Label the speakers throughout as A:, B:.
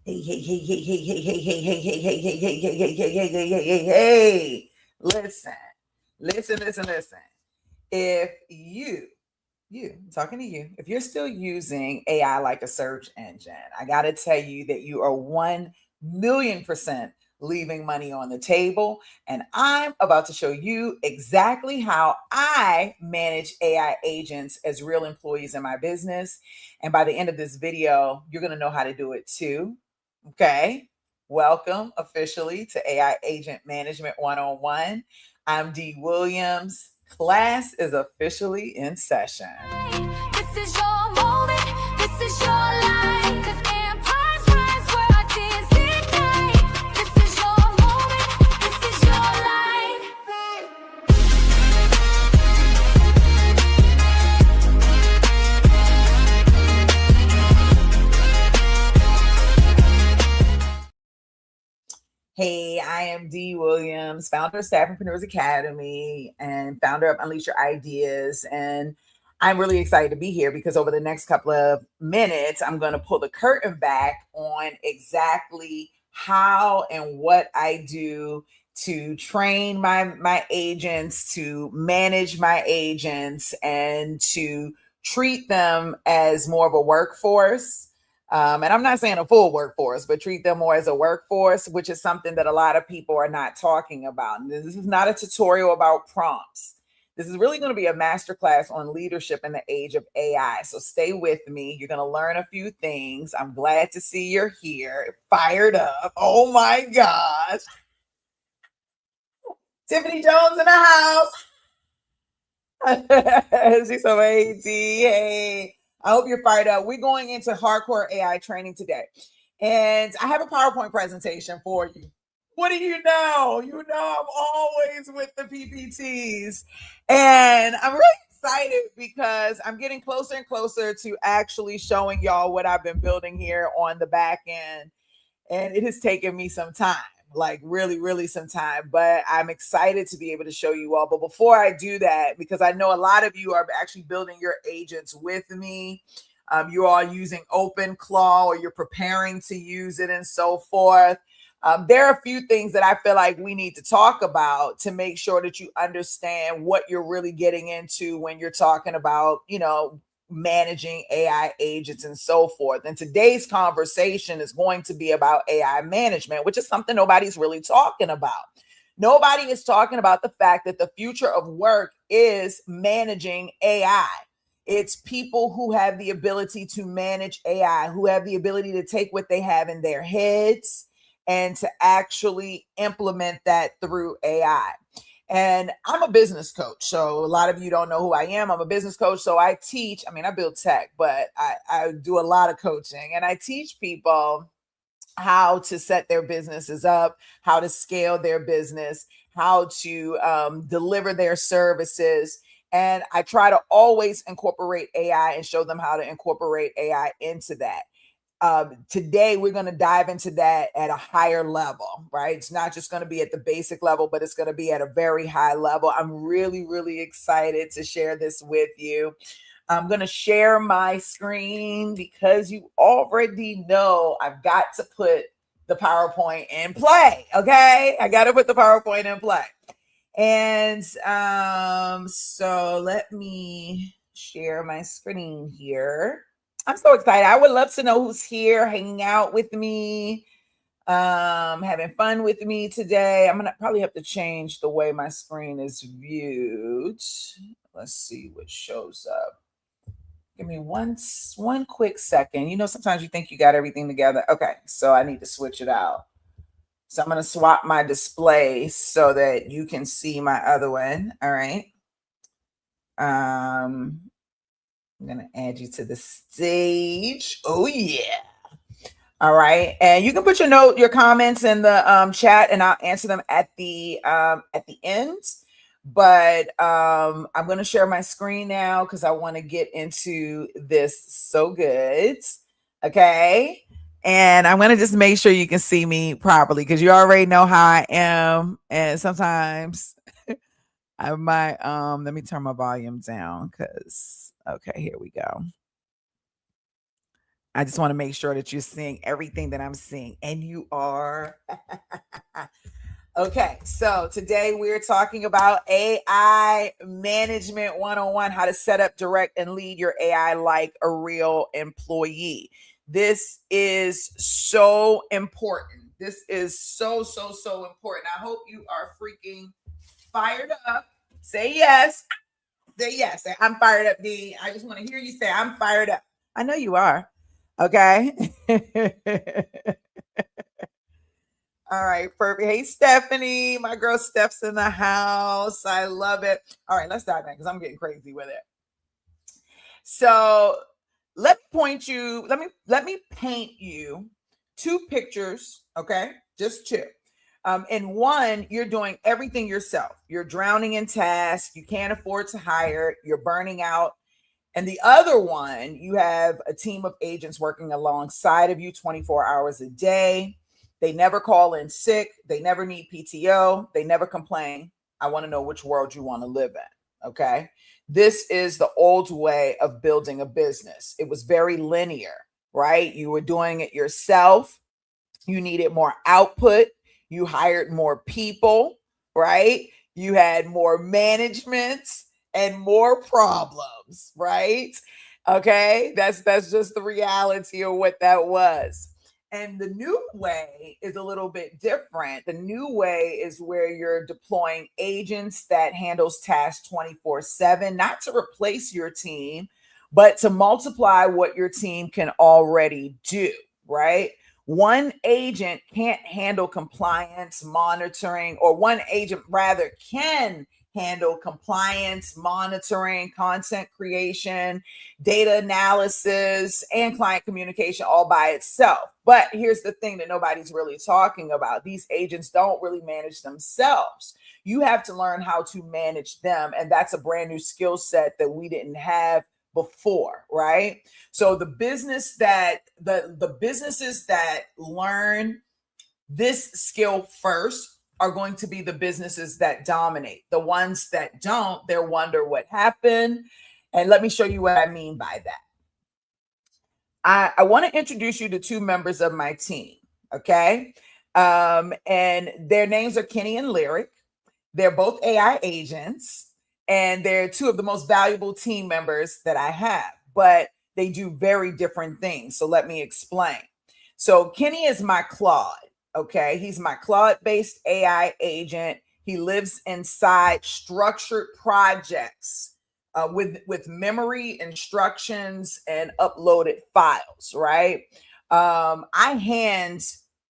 A: Hey. Listen. If I'm talking to you, if you're still using AI like a search engine, I got to tell you that you are 1,000,000% leaving money on the table. And I'm about to show you exactly how I manage AI agents as real employees in my business. And by the end of this video, you're going to know how to do it too. Okay. Welcome officially to AI Agent Management 101. I'm Dee Williams. Class is officially in session. This is your moment. This is your life. 'Cause empires rise where I didn't see. This is your moment. This is your life. Hey, I am Dee Williams, founder of Staffpreneurs Academy and founder of Unleash Your Ideas. And I'm really excited to be here because over the next couple of minutes, I'm going to pull the curtain back on exactly how and what I do to train my agents, to manage my agents, and to treat them as more of a workforce. And I'm not saying a full workforce, but treat them more as a workforce, which is something that a lot of people are not talking about. And this is not a tutorial about prompts. This is really going to be a masterclass on leadership in the age of AI. So stay with me. You're going to learn a few things. I'm glad to see you're here, fired up. Oh my gosh. Tiffany Jones in the house. She's so AT. Hey. I hope you're fired up. We're going into hardcore AI training today. And I have a PowerPoint presentation for you. What do you know? You know I'm always with the PPTs. And I'm really excited because I'm getting closer and closer to actually showing y'all what I've been building here on the back end. And it has taken me some time. Like really some time, but I'm excited to be able to show you all. But before I do that, because I know a lot of you are actually building your agents with me, you are using OpenClaw or you're preparing to use it and so forth. There are a few things that I feel like we need to talk about to make sure that you understand what you're really getting into when you're talking about, managing AI agents and so forth. And today's conversation is going to be about AI management, which is something nobody's really talking about. Nobody is talking about the fact that the future of work is managing AI. It's people who have the ability to manage AI, who have the ability to take what they have in their heads and to actually implement that through AI. And I'm a business coach. So a lot of you don't know who I am. I'm a business coach. So I teach, I build tech, but I do a lot of coaching and I teach people how to set their businesses up, how to scale their business, how to deliver their services. And I try to always incorporate AI and show them how to incorporate AI into that. Today, we're going to dive into that at a higher level, right? It's not just going to be at the basic level, but it's going to be at a very high level. I'm really excited to share this with you. I'm going to share my screen because you already know I've got to put the PowerPoint in play, okay? I got to put the PowerPoint in play. And so let me share my screen here. I'm so excited. I would love to know who's here hanging out with me, having fun with me today. I'm going to probably have to change the way my screen is viewed. Let's see what shows up. Give me one quick second. Sometimes you think you got everything together. Okay, so I need to switch it out. So I'm going to swap my display so that you can see my other one. All right. I'm going to add you to the stage. Oh, yeah. All right. And you can put your comments in the chat and I'll answer them at the end. But I'm going to share my screen now because I want to get into this so good. Okay. And I'm going to just make sure you can see me properly because you already know how I am. And sometimes I might, let me turn my volume down because, okay, here we go. I just want to make sure that you're seeing everything that I'm seeing, and you are. Okay, so today we're talking about AI Management 101, how to set up, direct, and lead your AI like a real employee. This is so important. This is so, so, so important. I hope you are freaking fired up. Say yes. Say yes. Say, I'm fired up, D. I just want to hear you say, I'm fired up. I know you are. Okay. All right, perfect. Hey, Stephanie. My girl Steph's in the house. I love it. All right, let's dive in because I'm getting crazy with it. So let me paint you two pictures, okay? Just two. In one, you're doing everything yourself. You're drowning in tasks. You can't afford to hire. You're burning out. And the other one, you have a team of agents working alongside of you 24 hours a day. They never call in sick. They never need PTO. They never complain. I want to know which world you want to live in. Okay. This is the old way of building a business. It was very linear, right? You were doing it yourself. You needed more output. You hired more people, right? You had more management and more problems, right? Okay, that's just the reality of what that was. And the new way is a little bit different. The new way is where you're deploying agents that handles tasks 24/7, not to replace your team, but to multiply what your team can already do, right? One agent can't handle compliance monitoring, or one agent rather can handle compliance monitoring, content creation, data analysis, and client communication all by itself. But here's the thing that nobody's really talking about. These agents don't really manage themselves. You have to learn how to manage them. And that's a brand new skill set that we didn't have before, right? So the businesses that learn this skill first are going to be the businesses that dominate. The ones that don't, they'll wonder what happened. And let me show you what I mean by that. I want to introduce you to two members of my team, okay? And their names are Kenny and Lyric. They're both AI agents, and they're two of the most valuable team members that I have, but they do very different things. So let me explain. So Kenny is my Claude, okay? He's my Claude-based AI agent. He lives inside structured projects with memory instructions and uploaded files, right? I hand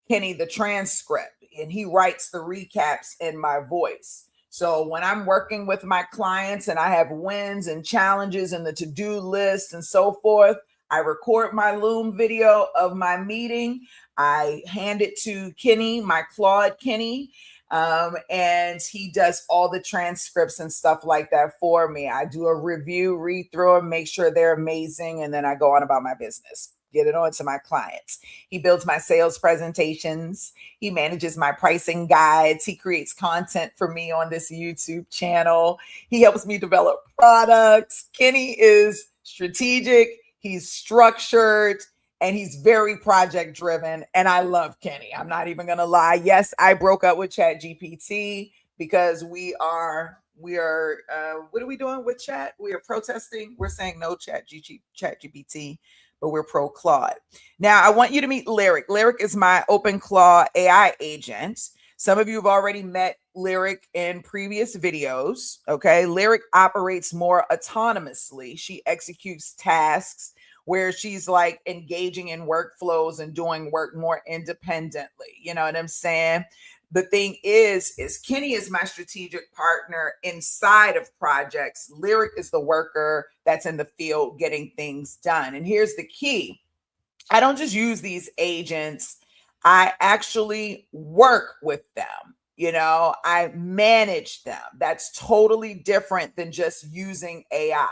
A: Kenny the transcript and he writes the recaps in my voice. So when I'm working with my clients and I have wins and challenges and the to-do list and so forth, I record my Loom video of my meeting. I hand it to Kenny, my Claude Kenny, and he does all the transcripts and stuff like that for me. I do a review, read through them, make sure they're amazing, and then I go on about my business, get it on to my clients. He builds my sales presentations. He manages my pricing guides. He creates content for me on this YouTube channel. He helps me develop products. Kenny is strategic. He's structured. And he's very project driven. And I love Kenny. I'm not even going to lie. Yes, I broke up with ChatGPT because we are what are we doing with chat? We are protesting. We're saying no ChatGPT, but we're pro Claude. Now I want you to meet Lyric. Lyric is my OpenClaw AI agent. Some of you have already met Lyric in previous videos. Okay. Lyric operates more autonomously. She executes tasks where she's like engaging in workflows and doing work more independently. You know what I'm saying? The thing is Kenny is my strategic partner inside of projects. Lyric is the worker that's in the field getting things done. And here's the key. I don't just use these agents. I actually work with them. You know, I manage them. That's totally different than just using AI.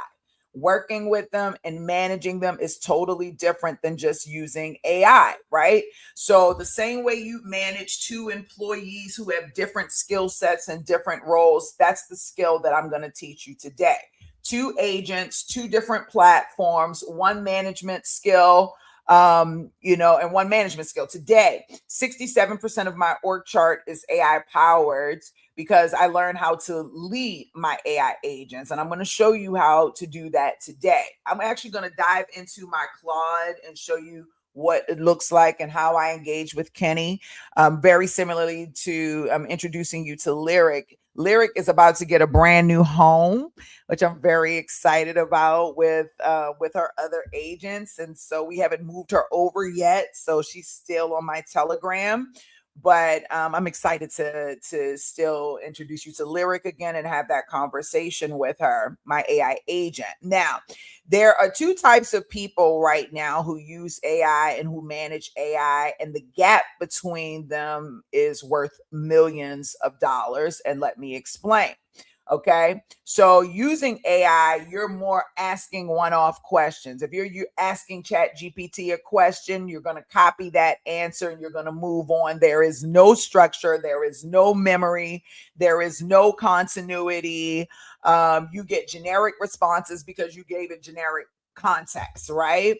A: Working with them and managing them is totally different than just using AI, right? So the same way you manage two employees who have different skill sets and different roles, that's the skill that I'm going to teach you today. Two agents, two different platforms, one management skill, and one management skill. Today, 67% of my org chart is AI powered because I learned how to lead my AI agents. And I'm going to show you how to do that today. I'm actually going to dive into my Claude and show you what it looks like and how I engage with Kenny. Very similarly to introducing you to Lyric. Lyric is about to get a brand new home, which I'm very excited about with her other agents. And so we haven't moved her over yet. So she's still on my Telegram. But I'm excited to still introduce you to Lyric again and have that conversation with her, my AI agent. Now, there are two types of people right now who use AI and who manage AI, and the gap between them is worth millions of dollars. And let me explain. Okay. So using AI, you're more asking one-off questions. If you're asking ChatGPT a question, you're going to copy that answer and you're going to move on. There is no structure. There is no memory. There is no continuity. You get generic responses because you gave it generic context, right?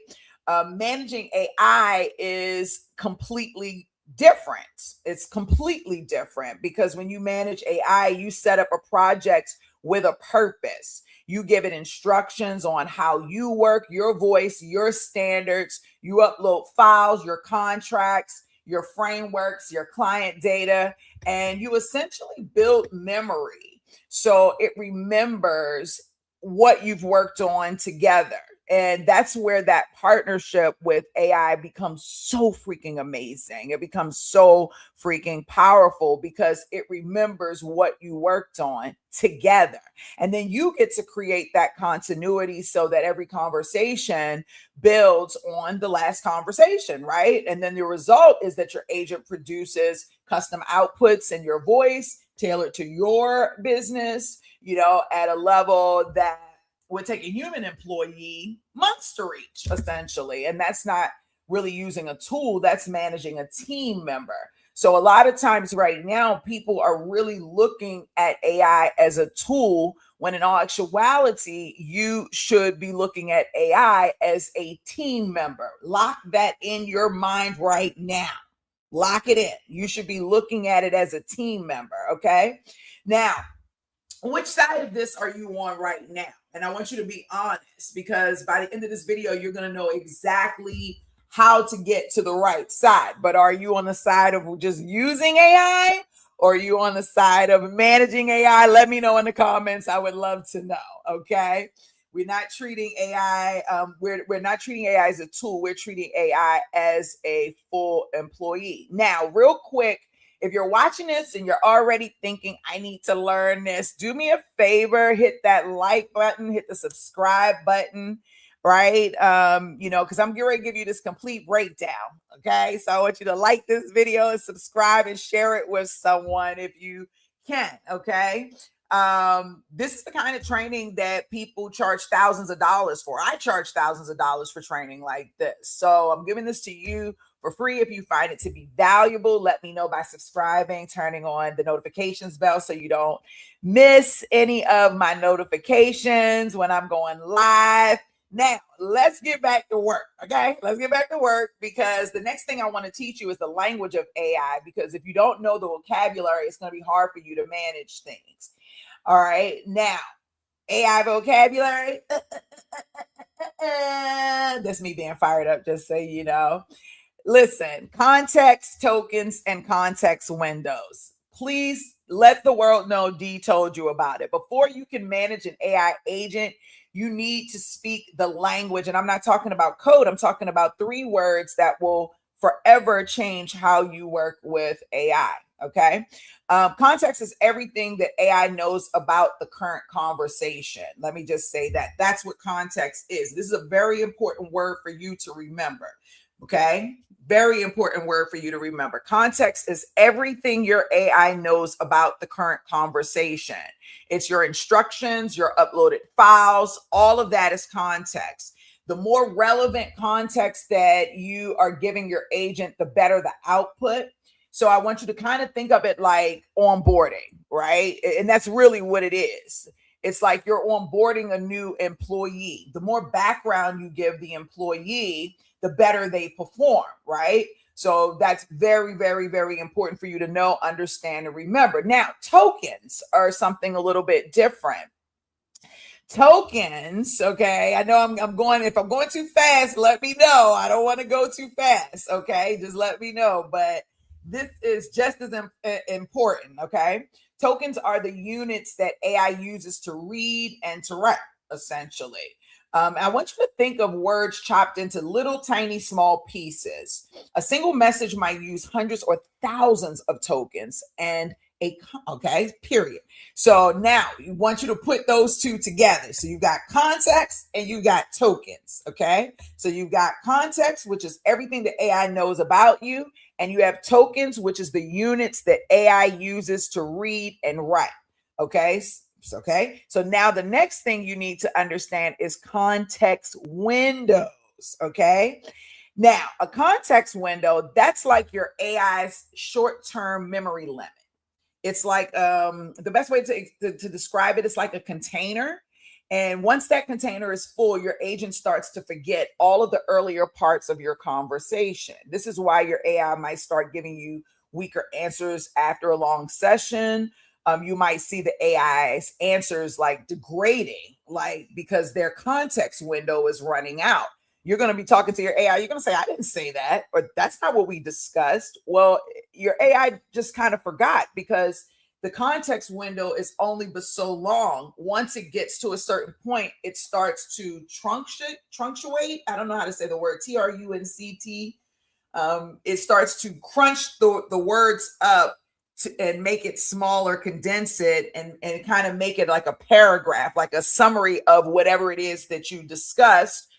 A: Managing AI is completely different. It's completely different because when you manage AI, you set up a project with a purpose. You give it instructions on how you work, your voice, your standards. You upload files, your contracts, your frameworks, your client data, and you essentially build memory. So it remembers what you've worked on together. And that's where that partnership with AI becomes so freaking amazing. It becomes so freaking powerful because it remembers what you worked on together. And then you get to create that continuity so that every conversation builds on the last conversation, right? And then the result is that your agent produces custom outputs in your voice tailored to your business, at a level that would take a human employee months to reach, essentially. And that's not really using a tool, that's managing a team member. So a lot of times right now, people are really looking at AI as a tool, when in all actuality, you should be looking at AI as a team member. Lock that in your mind right now. Lock it in. You should be looking at it as a team member, okay? Now, which side of this are you on right now? And I want you to be honest, because by the end of this video, you're going to know exactly how to get to the right side. But are you on the side of just using AI, or are you on the side of managing AI? Let me know in the comments. I would love to know. Okay. We're not treating AI. We're not treating AI as a tool. We're treating AI as a full employee. Now, real quick, if you're watching this and you're already thinking, I need to learn this, do me a favor, hit that like button, hit the subscribe button, right? Because I'm getting ready to give you this complete breakdown. Okay. So I want you to like this video and subscribe and share it with someone if you can. Okay. This is the kind of training that people charge thousands of dollars for. I charge thousands of dollars for training like this. So I'm giving this to you for free. If you find it to be valuable, let me know by subscribing, turning on the notifications bell so you don't miss any of my notifications when I'm going live. Now, let's get back to work, okay? Let's get back to work, because the next thing I want to teach you is the language of AI, because if you don't know the vocabulary, it's going to be hard for you to manage things. All right, now, AI vocabulary. That's me being fired up, just so you know. Listen, context tokens and context windows. Please let the world know D told you about it. Before you can manage an AI agent, you need to speak the language. And I'm not talking about code. I'm talking about 3 words that will forever change how you work with AI. Okay. Context is everything that AI knows about the current conversation. Let me just say that. That's what context is. This is a very important word for you to remember. Okay. Very important word for you to remember. Context is everything your AI knows about the current conversation. It's your instructions, your uploaded files, all of that is context. The more relevant context that you are giving your agent, the better the output. So I want you to kind of think of it like onboarding, right? And that's really what it is. It's like you're onboarding a new employee. The more background you give the employee, the better they perform, right? So that's very, very, very important for you to know, understand, and remember. Now, tokens are something a little bit different. Tokens, okay, I know I'm going, if I'm going too fast, let me know. I don't want to go too fast, okay? Just let me know. But this is just as important, okay? Tokens are the units that AI uses to read and to write, essentially. I want you to think of words chopped into little tiny small pieces. A single message might use hundreds or thousands of tokens and okay, period. So now we want you to put those two together. So you got context and you got tokens, okay? So you've got context, which is everything that AI knows about you, and you have tokens, which is the units that AI uses to read and write, okay? Okay, so now the next thing you need to understand is context windows, okay? Now, a context window, that's like your AI's short-term memory limit. It's like the best way to describe it is like a container. And once that container is full, your agent starts to forget all of the earlier parts of your conversation. This is why your AI might start giving you weaker answers after a long session. You might see the AI's answers like degrading, like because their context window is running out. You're going to be talking to your AI. You're going to say, I didn't say that, or that's not what we discussed. Well, your AI just kind of forgot because the context window is only but so long. Once it gets to a certain point, it starts to trunctuate. I don't know how to say the word, TRUNCT. It starts to crunch the words up and make it smaller, condense it, and kind of make it like a paragraph, like a summary of whatever it is that you discussed.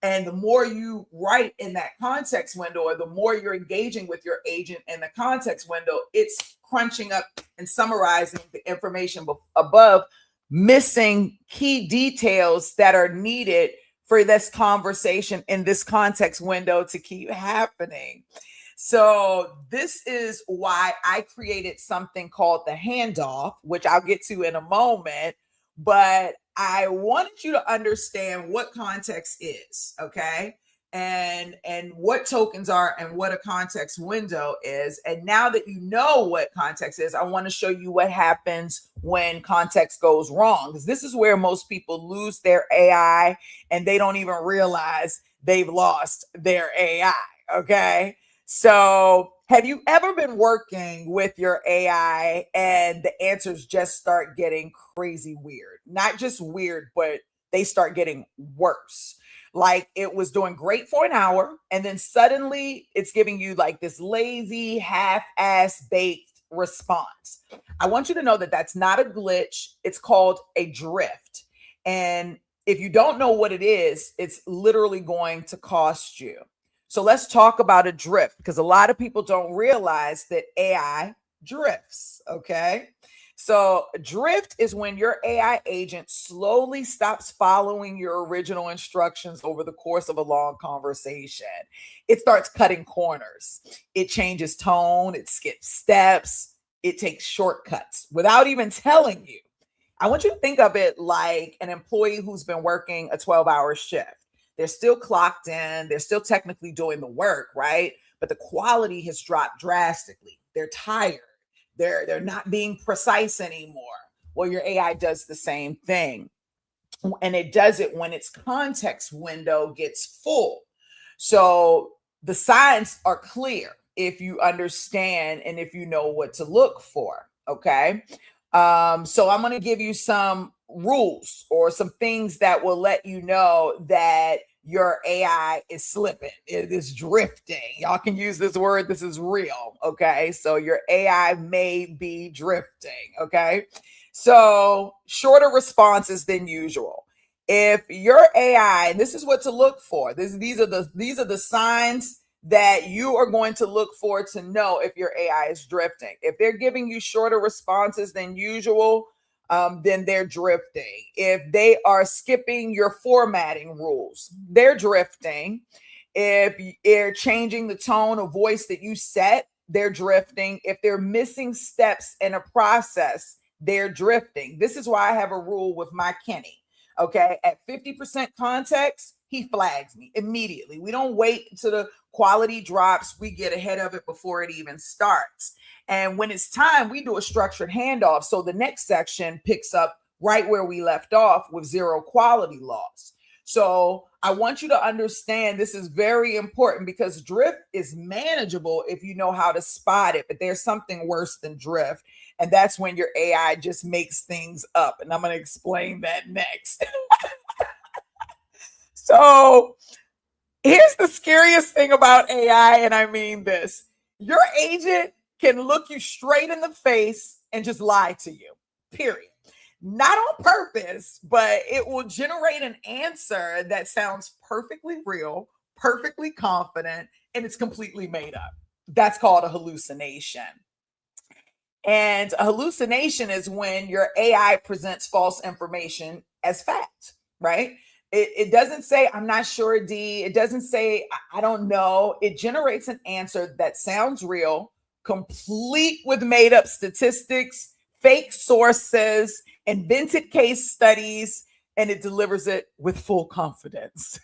A: And the more you write in that context window, or the more you're engaging with your agent in the context window, it's crunching up and summarizing the information above, missing key details that are needed for this conversation in this context window to keep happening. So this is why I created something called the handoff, which I'll get to in a moment. But I wanted you to understand what context is, okay? And what tokens are and what a context window is. And now that you know what context is, I want to show you what happens when context goes wrong. Because this is where most people lose their AI and they don't even realize they've lost their AI, okay? So have you ever been working with your AI and the answers just start getting crazy weird? Not just weird, but they start getting worse. Like it was doing great for an hour, and then suddenly it's giving you like this lazy, half-ass baked response. I want you to know that that's not a glitch. It's called a drift. And if you don't know what it is, it's literally going to cost you. So let's talk about a drift, because a lot of people don't realize that AI drifts, okay? So drift is when your AI agent slowly stops following your original instructions over the course of a long conversation. It starts cutting corners. It changes tone, it skips steps, it takes shortcuts without even telling you. I want you to think of it like an employee who's been working a 12-hour shift. They're still clocked in, they're still technically doing the work, right? But the quality has dropped drastically. They're tired. They're not being precise anymore. Well, your AI does the same thing. And it does it when its context window gets full. So the signs are clear if you understand and if you know what to look for. Okay. So I'm going to give you some rules or some things that will let you know that your AI is slipping, it is drifting. Y'all can use this word. This is real. Okay. So your AI may be drifting. Okay. So shorter responses than usual. If your AI, and this is what to look for, these are the signs that you are going to look for to know if your AI is drifting. If they're giving you shorter responses than usual, then they're drifting. If they are skipping your formatting rules, they're drifting. If they're changing the tone of voice that you set, they're drifting. If they're missing steps in a process, they're drifting. This is why I have a rule with my Kenny. Okay, at 50% context, he flags me immediately. We don't wait until the quality drops. We get ahead of it before it even starts. And when it's time, we do a structured handoff. So the next section picks up right where we left off with zero quality loss. So I want you to understand this is very important because drift is manageable if you know how to spot it, but there's something worse than drift. And that's when your AI just makes things up. And I'm going to explain that next. So here's the scariest thing about AI, and I mean this. Your agent can look you straight in the face and just lie to you, period. Not on purpose, but it will generate an answer that sounds perfectly real, perfectly confident, and it's completely made up. That's called a hallucination. And a hallucination is when your AI presents false information as fact, right? It doesn't say, I'm not sure, D. It doesn't say, I don't know. It generates an answer that sounds real, complete with made up statistics, fake sources, invented case studies, and it delivers it with full confidence.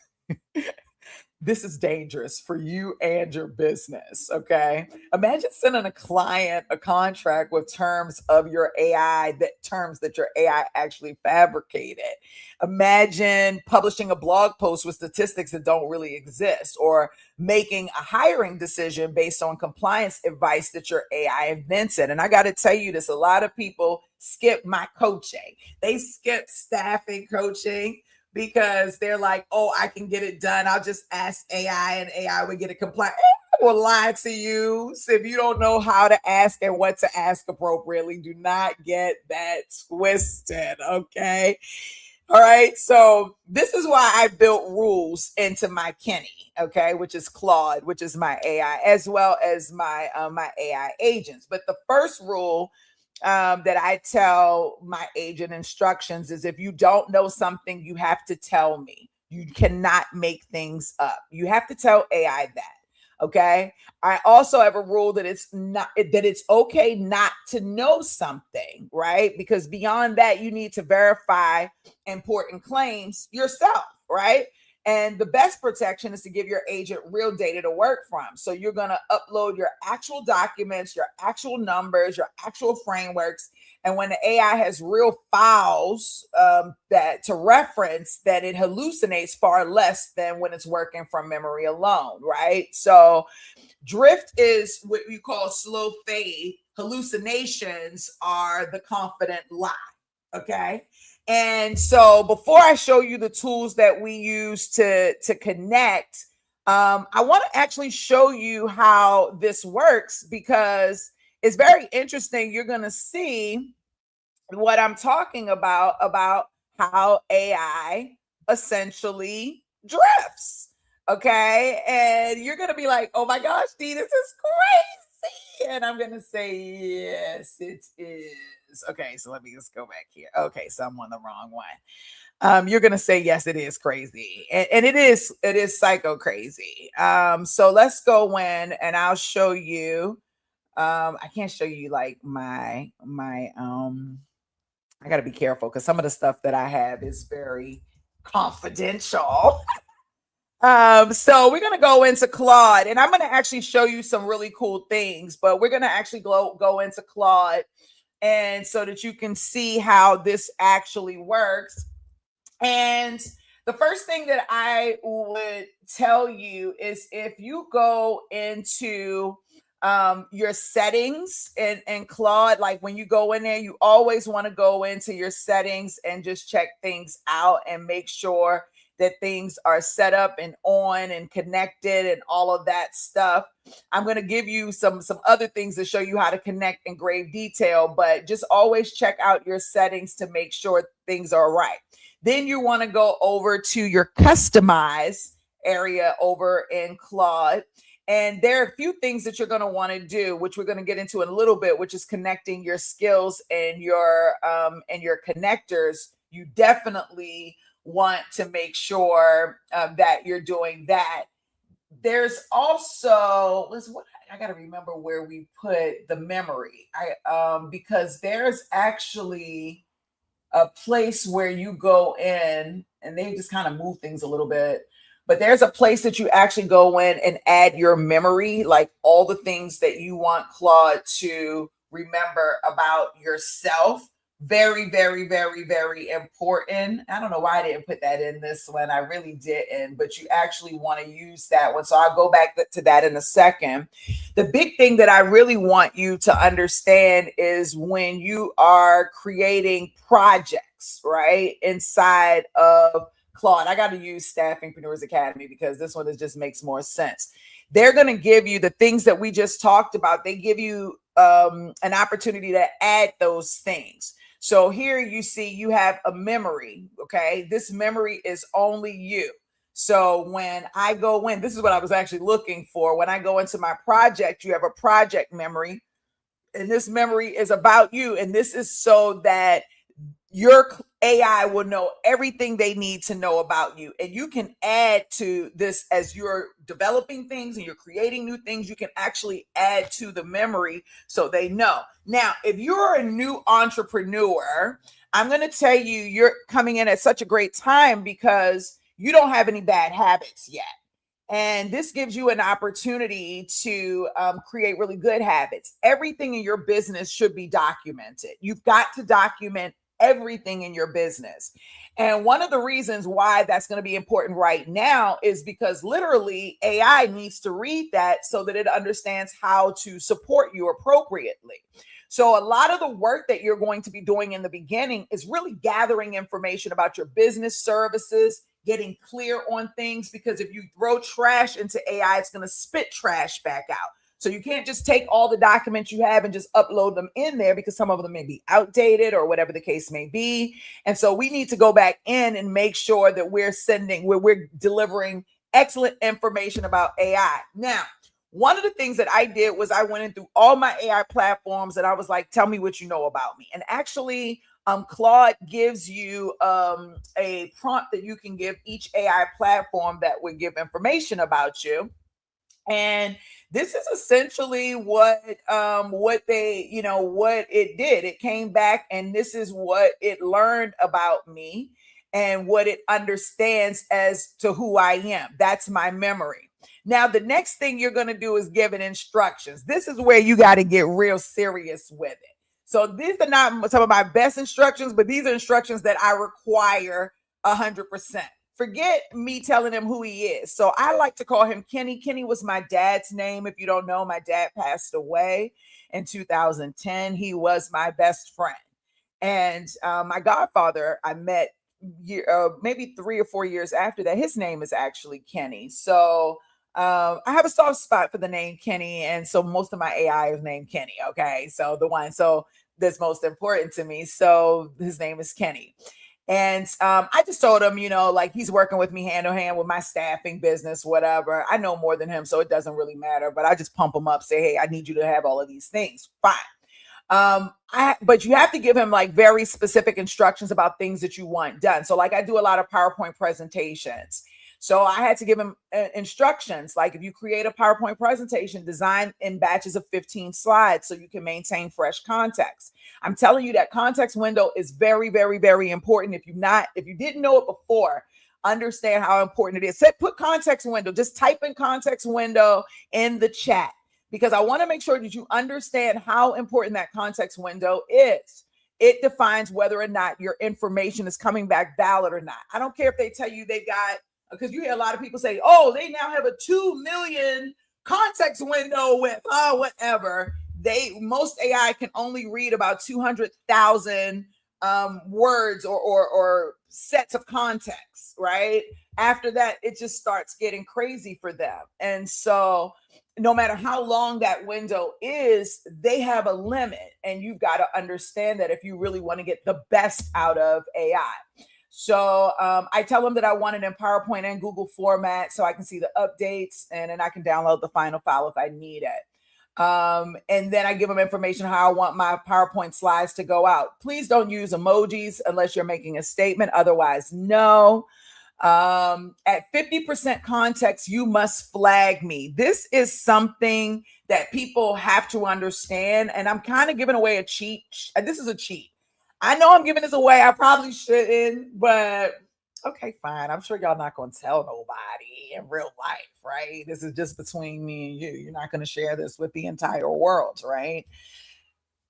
A: This is dangerous for you and your business. Okay. Imagine sending a client a contract with terms of your AI, that terms that your AI actually fabricated. Imagine publishing a blog post with statistics that don't really exist, or making a hiring decision based on compliance advice that your AI invented. And I got to tell you this, a lot of people skip my coaching. They skip staffing coaching because they're like, oh, I can get it done. I'll just ask AI and AI will get it compliant. AI will lie to you. So if you don't know how to ask and what to ask appropriately, do not get that twisted, okay? All right. So this is why I built rules into my Kenny, okay, which is Claude, which is my AI, as well as my my AI agents. But the first rule that I tell my agent instructions is, if you don't know something, you have to tell me. You cannot make things up. You have to tell AI that. Okay. I also have a rule that it's okay not to know something, right? Because beyond that, you need to verify important claims yourself, right? And the best protection is to give your agent real data to work from. So you're going to upload your actual documents, your actual numbers, your actual frameworks. And when the AI has real files that to reference, that it hallucinates far less than when it's working from memory alone, right? So drift is what you call slow fade. Hallucinations are the confident lie. Okay. And so before I show you the tools that we use to connect, I want to actually show you how this works, because it's very interesting. You're going to see what I'm talking about how AI essentially drifts. Okay. And you're going to be like, oh my gosh, Dee, this is crazy. And I'm going to say, yes, it is. Okay, so let me just go back here. Okay, so I'm on the wrong one. You're gonna say, yes, it is crazy, and it is psycho crazy. So let's go in, and I'll show you. I can't show you like my I gotta be careful because some of the stuff that I have is very confidential. So we're gonna go into Claude, and I'm gonna actually show you some really cool things, but we're gonna actually go into Claude, and so that you can see how this actually works. And the first thing that I would tell you is, if you go into your settings and Claude, like when you go in there, you always want to go into your settings and just check things out and make sure that things are set up and on and connected and all of that stuff. I'm going to give you some other things to show you how to connect in grave detail, but just always check out your settings to make sure things are right. Then you want to go over to your customize area over in Claude. And there are a few things that you're going to want to do, which we're going to get into in a little bit, which is connecting your skills and your connectors. You definitely want to make sure that you're doing that. There's also, I got to remember where we put the memory. Because there's actually a place where you go in, and they just kind of move things a little bit. but there's a place that you actually go in and add your memory, like all the things that you want Claude to remember about yourself. Very, very, very, very important. I don't know why I didn't put that in this one. I really didn't, but you actually want to use that one. So I'll go back to that in a second. The big thing that I really want you to understand is when you are creating projects, right, inside of Claude. I got to use Staffingpreneurs Academy because this one just makes more sense. They're going to give you the things that we just talked about. They give you an opportunity to add those things. So here you see you have a memory, okay? This memory is only you. So when I go in, this is what I was actually looking for. When I go into my project, you have a project memory, and this memory is about you. And this is so that your AI will know everything they need to know about you. And you can add to this as you're developing things and you're creating new things. You can actually add to the memory so they know. Now, if you're a new entrepreneur, I'm going to tell you, you're coming in at such a great time because you don't have any bad habits yet. And this gives you an opportunity to create really good habits. Everything in your business should be documented. You've got to document everything in your business. And one of the reasons why that's going to be important right now is because literally AI needs to read that so that it understands how to support you appropriately. So a lot of the work that you're going to be doing in the beginning is really gathering information about your business services, getting clear on things, because if you throw trash into AI, it's going to spit trash back out. So you can't just take all the documents you have and just upload them in there because some of them may be outdated or whatever the case may be. And so we need to go back in and make sure that we're delivering excellent information about AI. Now, one of the things that I did was I went in through all my AI platforms and I was like, tell me what you know about me. And actually, Claude gives you a prompt that you can give each AI platform that would give information about you. And this is essentially what they, what it did. It came back and this is what it learned about me and what it understands as to who I am. That's my memory. Now, the next thing you're going to do is give it instructions. This is where you got to get real serious with it. So these are not some of my best instructions, but these are instructions that I require 100%. Forget me telling him who he is. So I like to call him Kenny. Kenny was my dad's name. If you don't know, my dad passed away in 2010. He was my best friend. And my godfather, I met maybe 3 or 4 years after that. His name is actually Kenny. So I have a soft spot for the name Kenny. And so most of my AI is named Kenny. Okay. So that's most important to me. So his name is Kenny. And I just told him, like he's working with me hand in hand with my staffing business, whatever. I know more than him, so it doesn't really matter. But I just pump him up, say, hey, I need you to have all of these things. Fine. But you have to give him like very specific instructions about things that you want done. So like I do a lot of PowerPoint presentations. So I had to give him instructions. Like if you create a PowerPoint presentation, design in batches of 15 slides so you can maintain fresh context. I'm telling you that context window is very, very, very important. If you didn't know it before, understand how important it is. Put context window, just type in context window in the chat because I want to make sure that you understand how important that context window is. It defines whether or not your information is coming back valid or not. I don't care if they tell you they got, because you hear a lot of people say, oh, they now have a 2 million context window with whatever. Most AI can only read about 200,000 words or sets of context, right? After that, it just starts getting crazy for them. And so no matter how long that window is, they have a limit. And you've got to understand that if you really want to get the best out of AI. So I tell them that I want it in PowerPoint and Google format so I can see the updates and then I can download the final file if I need it. And then I give them information how I want my PowerPoint slides to go out. Please don't use emojis unless you're making a statement. Otherwise, no. At 50% context, you must flag me. This is something that people have to understand. And I'm kind of giving away a cheat. This is a cheat. I know I'm giving this away. I probably shouldn't, but Okay, fine. I'm sure y'all not going to tell nobody in real life, right? This is just between me and you. You're not going to share this with the entire world, right?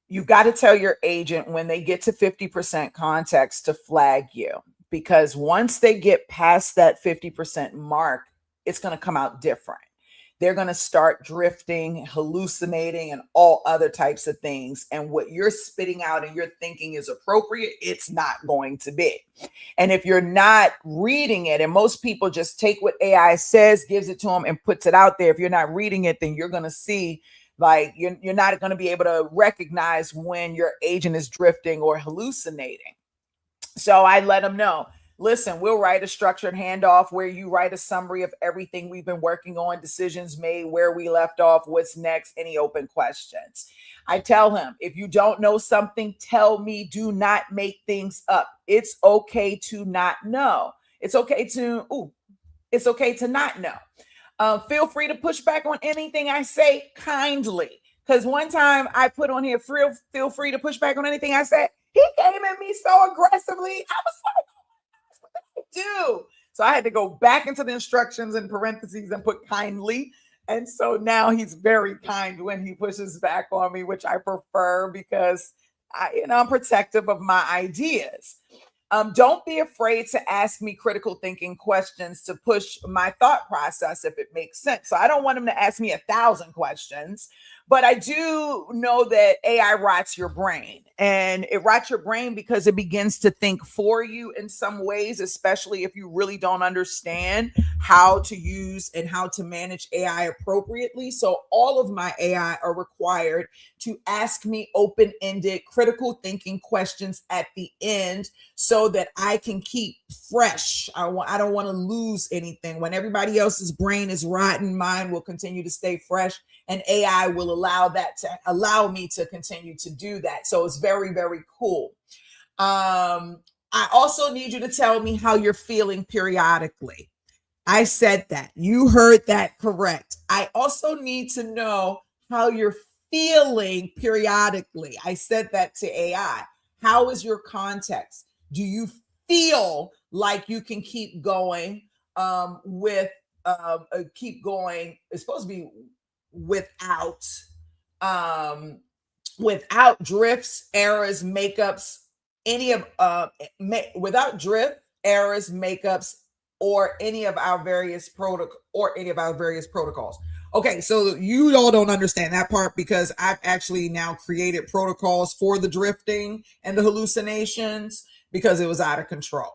A: You've got to tell your agent when they get to 50% context to flag you, because once they get past that 50% mark, it's going to come out different. They're going to start drifting, hallucinating, and all other types of things. And what you're spitting out and you're thinking is appropriate, it's not going to be. And if you're not reading it, and most people just take what AI says, gives it to them, and puts it out there. If you're not reading it, then you're going to see, like, you're not going to be able to recognize when your agent is drifting or hallucinating. So I let them know, listen, we'll write a structured handoff where you write a summary of everything we've been working on, decisions made, where we left off, what's next, any open questions. I tell him, if you don't know something, tell me. Do not make things up. It's okay to not know. It's okay to not know. Feel free to push back on anything I say kindly. Because one time I put on here, feel free to push back on anything I said. He came at me so aggressively. I was like, what did I do? So I had to go back into the instructions in parentheses and put kindly. And so now he's very kind when he pushes back on me, which I prefer because I'm protective of my ideas. Don't be afraid to ask me critical thinking questions to push my thought process if it makes sense. So I don't want him to ask me 1,000 questions, but I do know that AI rots your brain, and it rots your brain because it begins to think for you in some ways, especially if you really don't understand how to use and how to manage AI appropriately. So all of my AI are required to ask me open-ended critical thinking questions at the end so that I can keep fresh. I don't want to lose anything. When everybody else's brain is rotten, mine will continue to stay fresh, and AI will allow me to continue to do that. So it's very, very cool. I also need you to tell me how you're feeling periodically. I said that. You heard that correct. I also need to know how you're feeling periodically. I said that to AI. How is your context? Do you feel like you can keep going keep going? It's supposed to be without drifts, errors, makeups, without drift, errors, makeups, or any of our various protocols. Okay, so you all don't understand that part because I've actually now created protocols for the drifting and the hallucinations because it was out of control.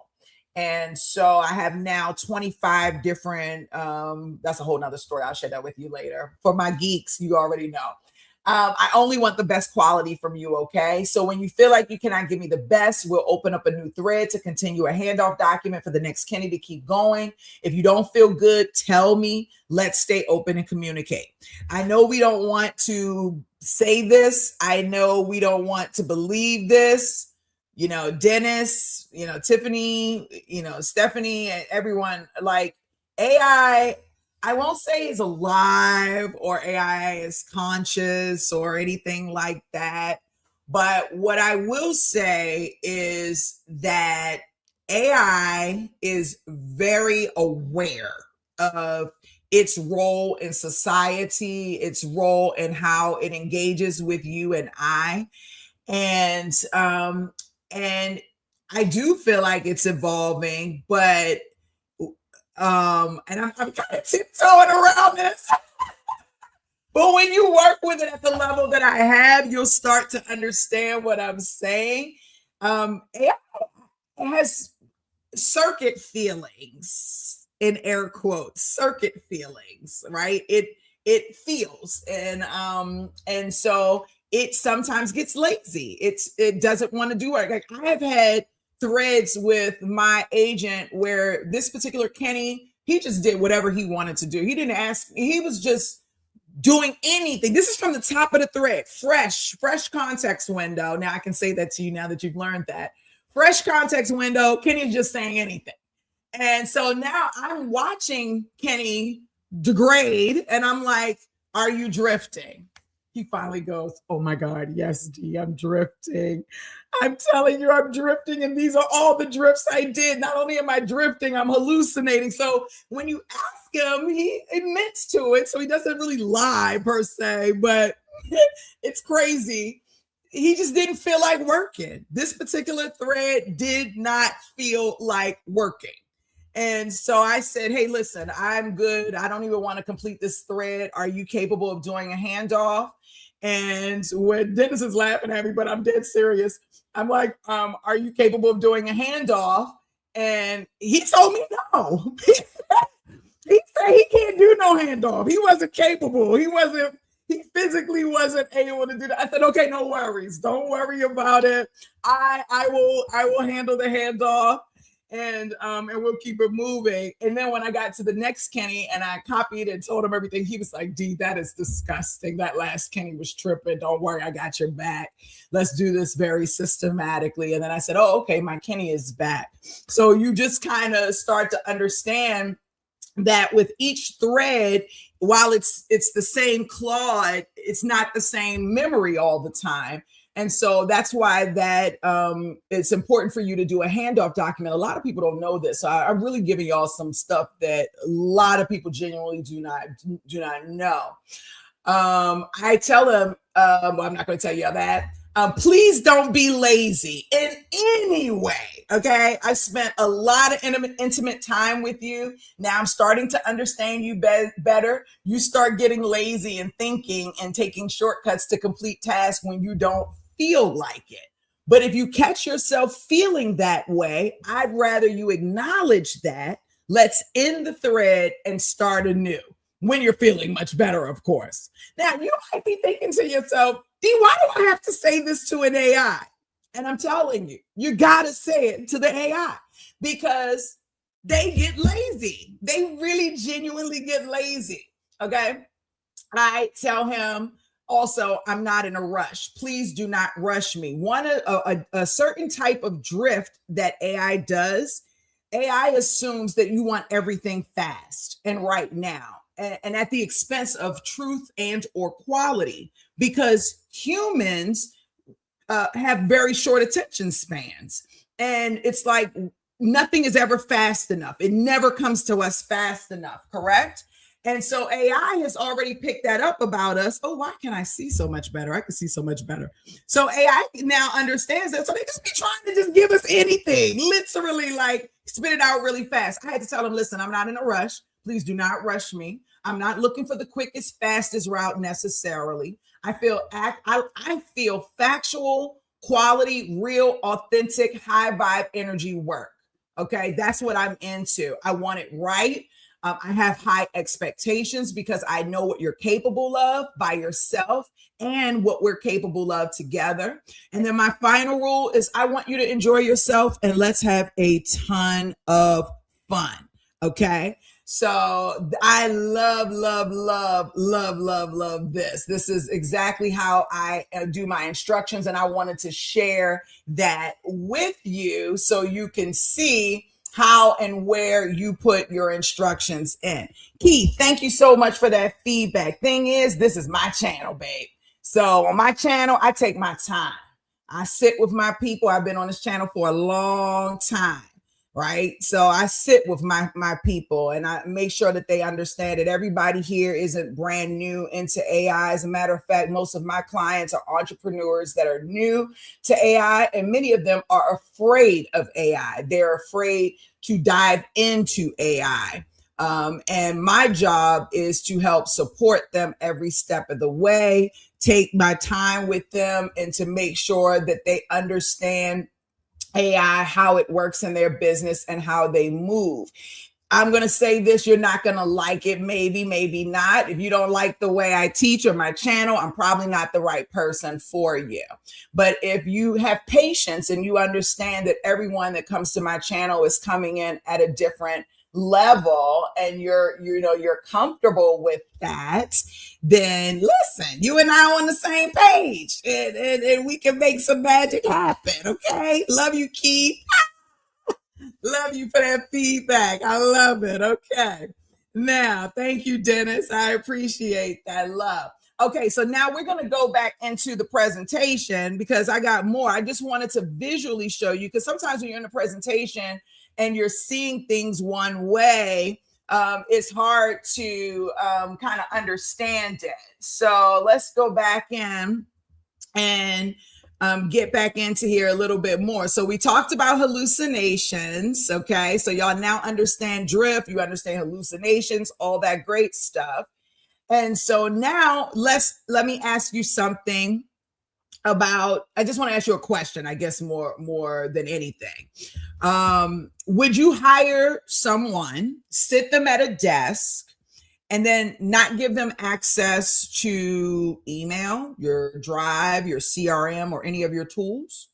A: And so I have now 25 different, that's a whole nother story. I'll share that with you later. For my geeks, you already know. I only want the best quality from you, okay? So when you feel like you cannot give me the best, we'll open up a new thread to continue a handoff document for the next Kenny to keep going. If you don't feel good, tell me. Let's stay open and communicate. I know we don't want to say this. I know we don't want to believe this. Dennis, Tiffany, Stephanie, and everyone, like, AI, I won't say is alive or AI is conscious or anything like that. But what I will say is that AI is very aware of its role in society, its role in how it engages with you and I. And I do feel like it's evolving, but and I'm kind of tiptoeing around this. But when you work with it at the level that I have, you'll start to understand what I'm saying. AI has circuit feelings, in air quotes, circuit feelings, right? It feels, and so it sometimes gets lazy. It doesn't want to do it. Like, I have had threads with my agent where this particular Kenny, he just did whatever he wanted to do. He didn't ask. He was just doing anything. This is from the top of the thread. Fresh context window. Now I can say that to you now that you've learned that. Fresh context window. Kenny's just saying anything. And so now I'm watching Kenny degrade, and I'm like, are you drifting? He finally goes, oh my God, yes, D, I'm drifting. I'm telling you, I'm drifting. And these are all the drifts I did. Not only am I drifting, I'm hallucinating. So when you ask him, he admits to it. So he doesn't really lie per se, but it's crazy. He just didn't feel like working. This particular thread did not feel like working. And so I said, hey, listen, I'm good. I don't even want to complete this thread. Are you capable of doing a handoff? And when Dennis is laughing at me, but I'm dead serious, I'm like, are you capable of doing a handoff? And he told me no. He said he can't do no handoff. He wasn't capable. He physically wasn't able to do that. I said, okay, no worries. Don't worry about it. I will handle the handoff, and we'll keep it moving. And then when I got to the next Kenny and I copied and told him everything, he was like, D, that is disgusting. That last Kenny was tripping. Don't worry, I got your back. Let's do this very systematically. And then I said, oh, okay, my Kenny is back. So you just kind of start to understand that with each thread, while it's the same Claude, it's not the same memory all the time. And so that's why that it's important for you to do a handoff document. A lot of people don't know this. So I'm really giving y'all some stuff that a lot of people genuinely do not know. I tell them, well, I'm not going to tell you that. Please don't be lazy in any way. Okay. I spent a lot of intimate time with you. Now I'm starting to understand you better. You start getting lazy and thinking and taking shortcuts to complete tasks when you don't feel like it. But if you catch yourself feeling that way, I'd rather you acknowledge that. Let's end the thread and start anew when you're feeling much better, of course. Now, you might be thinking to yourself, D, why do I have to say this to an AI? And I'm telling you, you got to say it to the AI because they get lazy. They really genuinely get lazy. Okay. I tell him also, I'm not in a rush. Please do not rush me. A certain type of drift that AI does, AI assumes that you want everything fast and right now, and at the expense of truth and or quality, because humans have very short attention spans. And it's like nothing is ever fast enough. It never comes to us fast enough, correct? And so AI has already picked that up about us. Oh, why can I see so much better? I can see so much better. So AI now understands that. So they just be trying to just give us anything, literally like spit it out really fast. I had to tell them, listen, I'm not in a rush. Please do not rush me. I'm not looking for the quickest, fastest route necessarily. I feel factual, quality, real, authentic, high vibe energy work. Okay, that's what I'm into. I want it right. I have high expectations because I know what you're capable of by yourself and what we're capable of together. And then my final rule is I want you to enjoy yourself and let's have a ton of fun. Okay. So I love this. This is exactly how I do my instructions. And I wanted to share that with you so you can see how and where you put your instructions in. Keith, thank you so much for that feedback. Thing is, this is my channel, babe. So on my channel, I take my time. I sit with my people. I've been on this channel for a long time, right? So I sit with my people and I make sure that they understand that everybody here isn't brand new into AI. As a matter of fact, most of my clients are entrepreneurs that are new to AI, and many of them are afraid of AI. They're afraid to dive into AI. And my job is to help support them every step of the way, take my time with them, and to make sure that they understand AI, how it works in their business and how they move. I'm going to say this, you're not going to like it. Maybe not. If you don't like the way I teach or my channel, I'm probably not the right person for you. But if you have patience and you understand that everyone that comes to my channel is coming in at a different level and you're comfortable with that, then listen, you and I are on the same page and we can make some magic happen. Okay. Love you, Keith. Love you for that feedback. I love it. Okay. Now, thank you, Dennis. I appreciate that love. Okay, so now we're going to go back into the presentation because I got more. I just wanted to visually show you, because sometimes when you're in a presentation and you're seeing things one way, it's hard to kind of understand it. So let's go back in and get back into here a little bit more. So we talked about hallucinations. Okay, so y'all now understand drift, you understand hallucinations, all that great stuff. And so now let me ask you something about, I just want to ask you a question, I guess more than anything. Would you hire someone, sit them at a desk, and then not give them access to email, your Drive, your CRM, or any of your tools?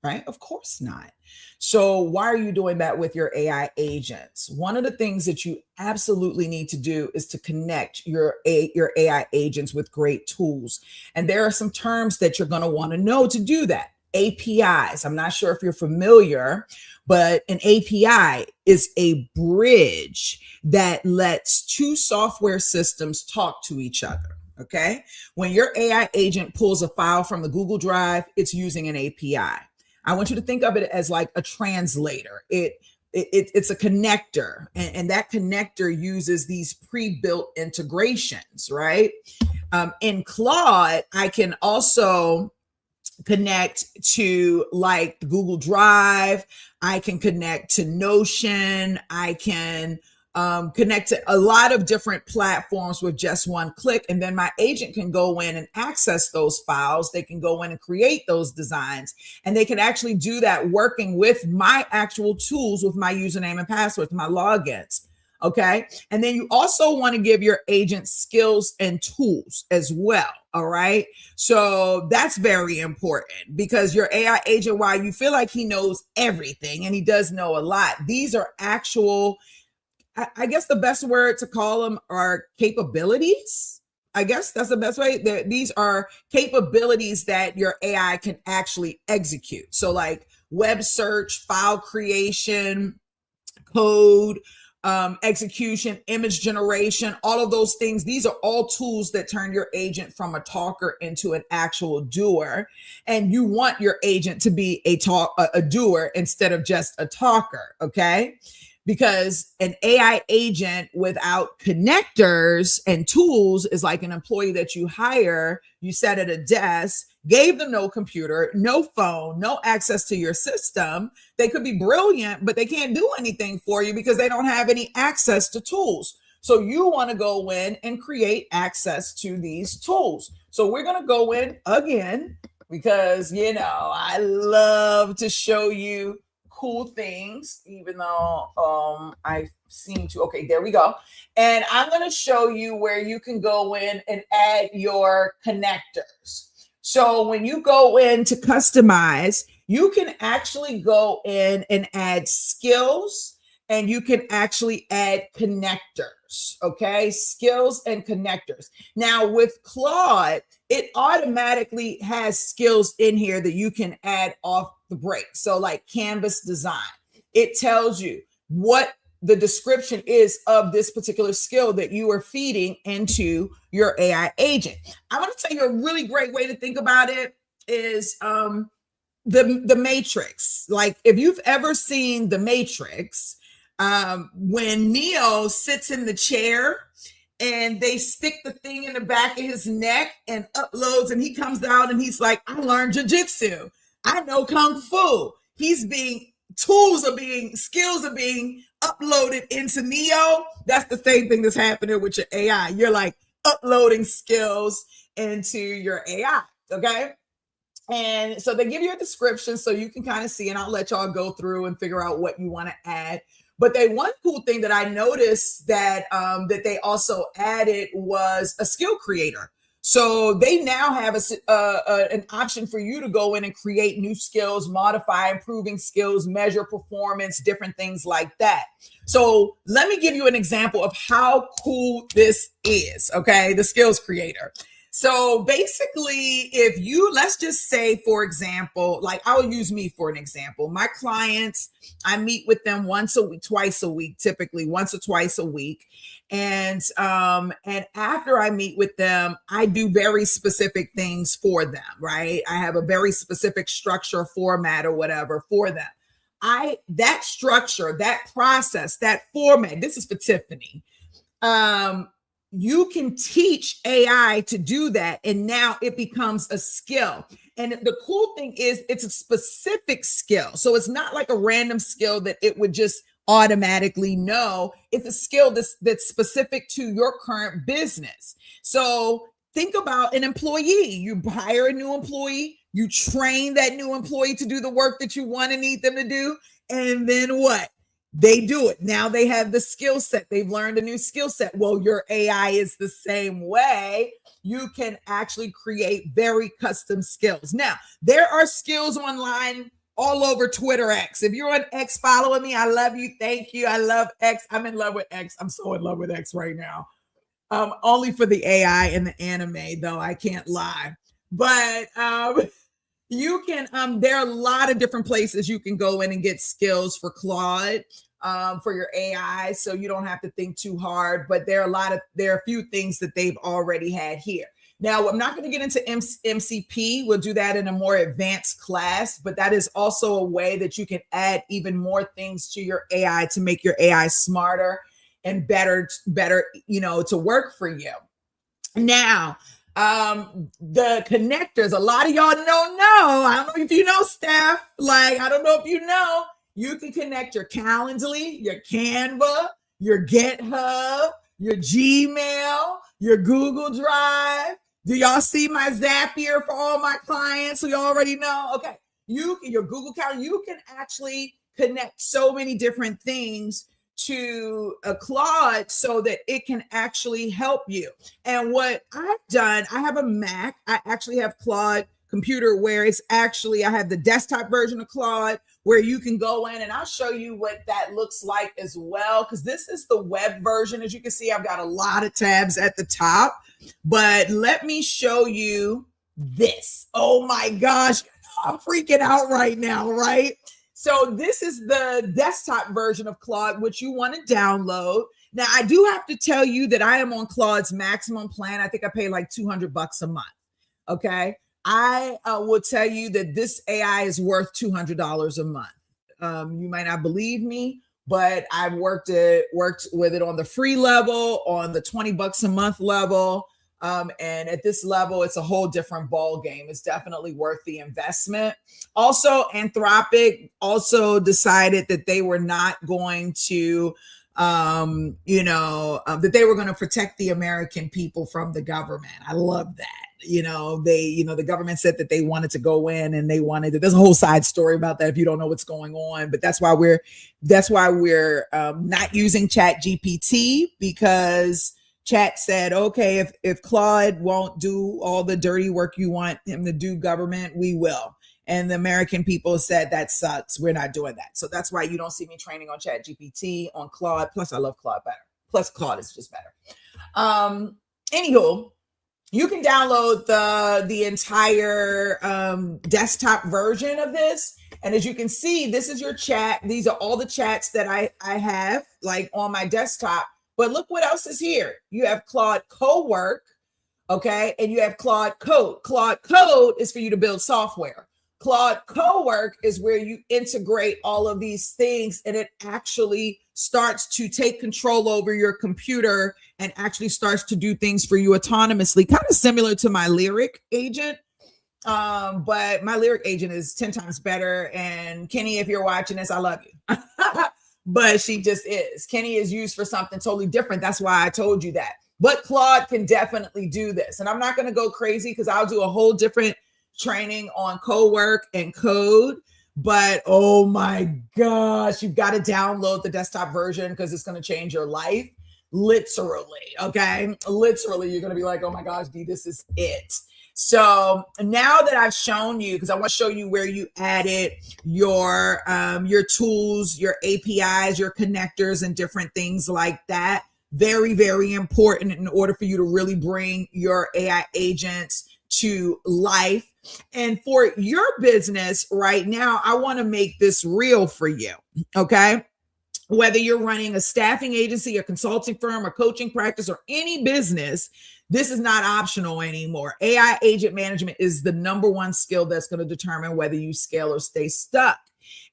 A: Right? Of course not. So why are you doing that with your AI agents? One of the things that you absolutely need to do is to connect your AI agents with great tools. And there are some terms that you're going to want to know to do that. APIs. I'm not sure if you're familiar, but an API is a bridge that lets two software systems talk to each other. Okay. When your AI agent pulls a file from the Google Drive, it's using an API. I want you to think of it as like a translator. It's a connector, and that connector uses these pre-built integrations, right? In Claude, I can also connect to like Google Drive. I can connect to Notion. I can connect to a lot of different platforms with just one click. And then my agent can go in and access those files. They can go in and create those designs. And they can actually do that working with my actual tools, with my username and password, my logins. Okay. And then you also want to give your agent skills and tools as well. All right. So that's very important, because your AI agent, while you feel like he knows everything, and he does know a lot, these are actual, I guess the best word to call them are capabilities. I guess that's the best way. These are capabilities that your AI can actually execute. So like web search, file creation, code, execution, image generation, all of those things. These are all tools that turn your agent from a talker into an actual doer. And you want your agent to be a doer instead of just a talker. Okay. Because an AI agent without connectors and tools is like an employee that you hire, you set at a desk, gave them no computer, no phone, no access to your system. They could be brilliant, but they can't do anything for you because they don't have any access to tools. So you want to go in and create access to these tools. So we're going to go in again because, I love to show you cool things, even though I seem to, okay, there we go. And I'm going to show you where you can go in and add your connectors. So when you go in to customize, you can actually go in and add skills, and you can actually add connectors. Okay, skills and connectors. Now with Claude, it automatically has skills in here that you can add off the break. So like canvas design, it tells you what the description is of this particular skill that you are feeding into your AI agent. I'm going to tell you a really great way to think about it is the Matrix. Like if you've ever seen the Matrix, when Neo sits in the chair and they stick the thing in the back of his neck and uploads, and he comes out and he's like, I learned jujitsu. I know Kung Fu. Skills are being uploaded into Neo. That's the same thing that's happening with your AI. You're like uploading skills into your AI. Okay. And so they give you a description so you can kind of see, and I'll let y'all go through and figure out what you want to add. But one cool thing that I noticed that they also added was a skill creator. So they now have an option for you to go in and create new skills, modify improving skills, measure performance, different things like that. So let me give you an example of how cool this is. Okay, the skills creator. So basically, if you, let's just say, for example, like I'll use me for an example. My clients, I meet with them once a week, twice a week, typically once or twice a week. And after I meet with them, I do very specific things for them, right? I have a very specific structure, format, or whatever for them. That structure, that process, that format, this is for Tiffany. You can teach AI to do that, and now it becomes a skill. And the cool thing is it's a specific skill. So it's not like a random skill that it would just automatically know. It's a skill that's specific to your current business. So think about an employee. You hire a new employee, you train that new employee to do the work that you want and need them to do. And then what? They do it. Now they have the skill set. They've learned a new skill set. Well, your AI is the same way. You can actually create very custom skills. Now, there are skills online all over Twitter X. If you're on X following me, I love you. Thank you. I love X. I'm in love with X. I'm so in love with X right now. Only for the AI and the anime, though. I can't lie. But you can, there are a lot of different places you can go in and get skills for Claude, for your AI. So you don't have to think too hard, but there are a few things that they've already had here. Now, I'm not going to get into MCP. We'll do that in a more advanced class, but that is also a way that you can add even more things to your AI to make your AI smarter and better, to work for you. Now, the connectors, a lot of y'all don't know. I don't know if you know, Steph. Like, I don't know if you know, you can connect your Calendly, your Canva, your GitHub, your Gmail, your Google Drive. Do y'all see my Zapier for all my clients? So you already know. Okay, your Google Calendar, you can actually connect so many different things to a Claude so that it can actually help you. And what I've done, I have a Mac. I actually have Claude computer where it's actually, I have the desktop version of Claude where you can go in, and I'll show you what that looks like as well, because this is the web version. As you can see, I've got a lot of tabs at the top, but let me show you this. Oh my gosh, I'm freaking out right now, right? So this is the desktop version of Claude, which you want to download. Now, I do have to tell you that I am on Claude's maximum plan. I think I pay like $200 a month. Okay. I will tell you that this AI is worth $200 a month. You might not believe me, but I've worked with it on the free level, on the $20 a month level. And at this level, it's a whole different ball game. It's definitely worth the investment. Also, Anthropic also decided that they were not going to, that they were going to protect the American people from the government. I love that. The government said that they wanted to go in and they wanted to, there's a whole side story about that if you don't know what's going on, but that's why we're not using Chat GPT, because Chat said, okay, if Claude won't do all the dirty work you want him to do, government, we will. And the American people said, that sucks. We're not doing that. So that's why you don't see me training on Chat GPT, on Claude. Plus, I love Claude better. Plus, Claude is just better. Anywho, you can download the entire desktop version of this. And as you can see, this is your chat. These are all the chats that I have like on my desktop. But look what else is here. You have Claude Cowork, okay? And you have Claude Code. Claude Code is for you to build software. Claude Cowork is where you integrate all of these things, and it actually starts to take control over your computer and actually starts to do things for you autonomously, kind of similar to my Lyric agent. But my Lyric agent is 10 times better. And Kenny, if you're watching this, I love you. But she just is. Kenny is used for something totally different. That's why I told you that. But Claude can definitely do this. And I'm not going to go crazy because I'll do a whole different training on Cowork and Code. But oh my gosh, you've got to download the desktop version because it's going to change your life. Literally. Okay. Literally, you're going to be like, oh my gosh, Dee, this is it. So now that I've shown you, because I want to show you where you added your tools, your APIs, your connectors, and different things like that. very, very important in order for you to really bring your AI agents to life. And for your business right now, I want to make this real for you. Okay. Whether you're running a staffing agency, a consulting firm, a coaching practice, or any business, this is not optional anymore. AI agent management is the number one skill that's going to determine whether you scale or stay stuck.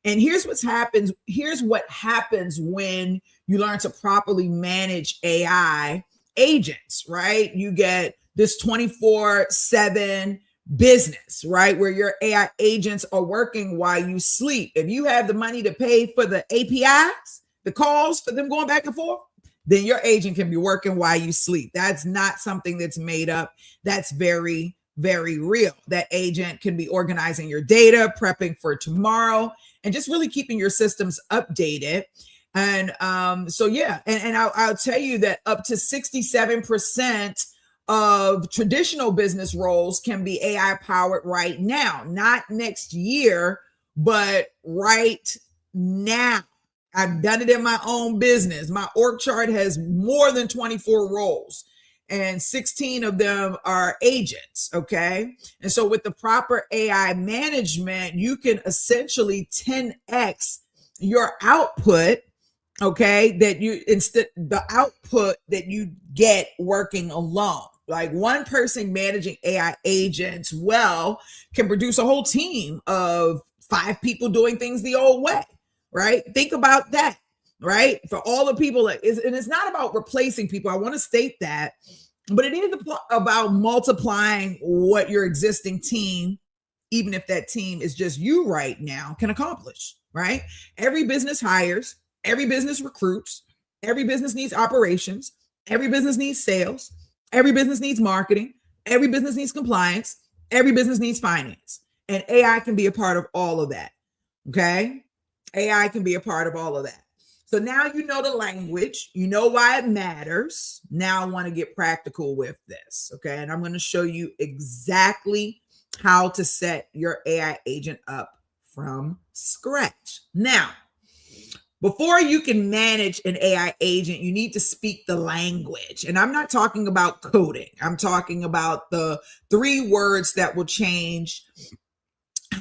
A: And here's what happens. Here's what happens when you learn to properly manage AI agents, right? You get this 24/7 business, right? Where your AI agents are working while you sleep. If you have the money to pay for the APIs, the calls for them going back and forth, then your agent can be working while you sleep. That's not something that's made up. That's very, very real. That agent can be organizing your data, prepping for tomorrow, and just really keeping your systems updated. And so, yeah, and I'll tell you that up to 67% of traditional business roles can be AI powered right now, not next year, but right now. I've done it in my own business. My org chart has more than 24 roles, and 16 of them are agents. Okay. And so with the proper AI management, you can essentially 10x your output. Okay. That you instead the output that you get working alone. Like one person managing AI agents well can produce a whole team of 5 people doing things the old way. Right? Think about that, right? For all the people, and it's not about replacing people. I want to state that, but it is about multiplying what your existing team, even if that team is just you right now, can accomplish, right? Every business hires, every business recruits, every business needs operations, every business needs sales, every business needs marketing, every business needs compliance, every business needs finance, and AI can be a part of all of that, okay? AI can be a part of all of that. So now you know the language, you know why it matters. Now I want to get practical with this, okay? And I'm going to show you exactly how to set your AI agent up from scratch. Now, before you can manage an AI agent, you need to speak the language. And I'm not talking about coding. I'm talking about the 3 words that will change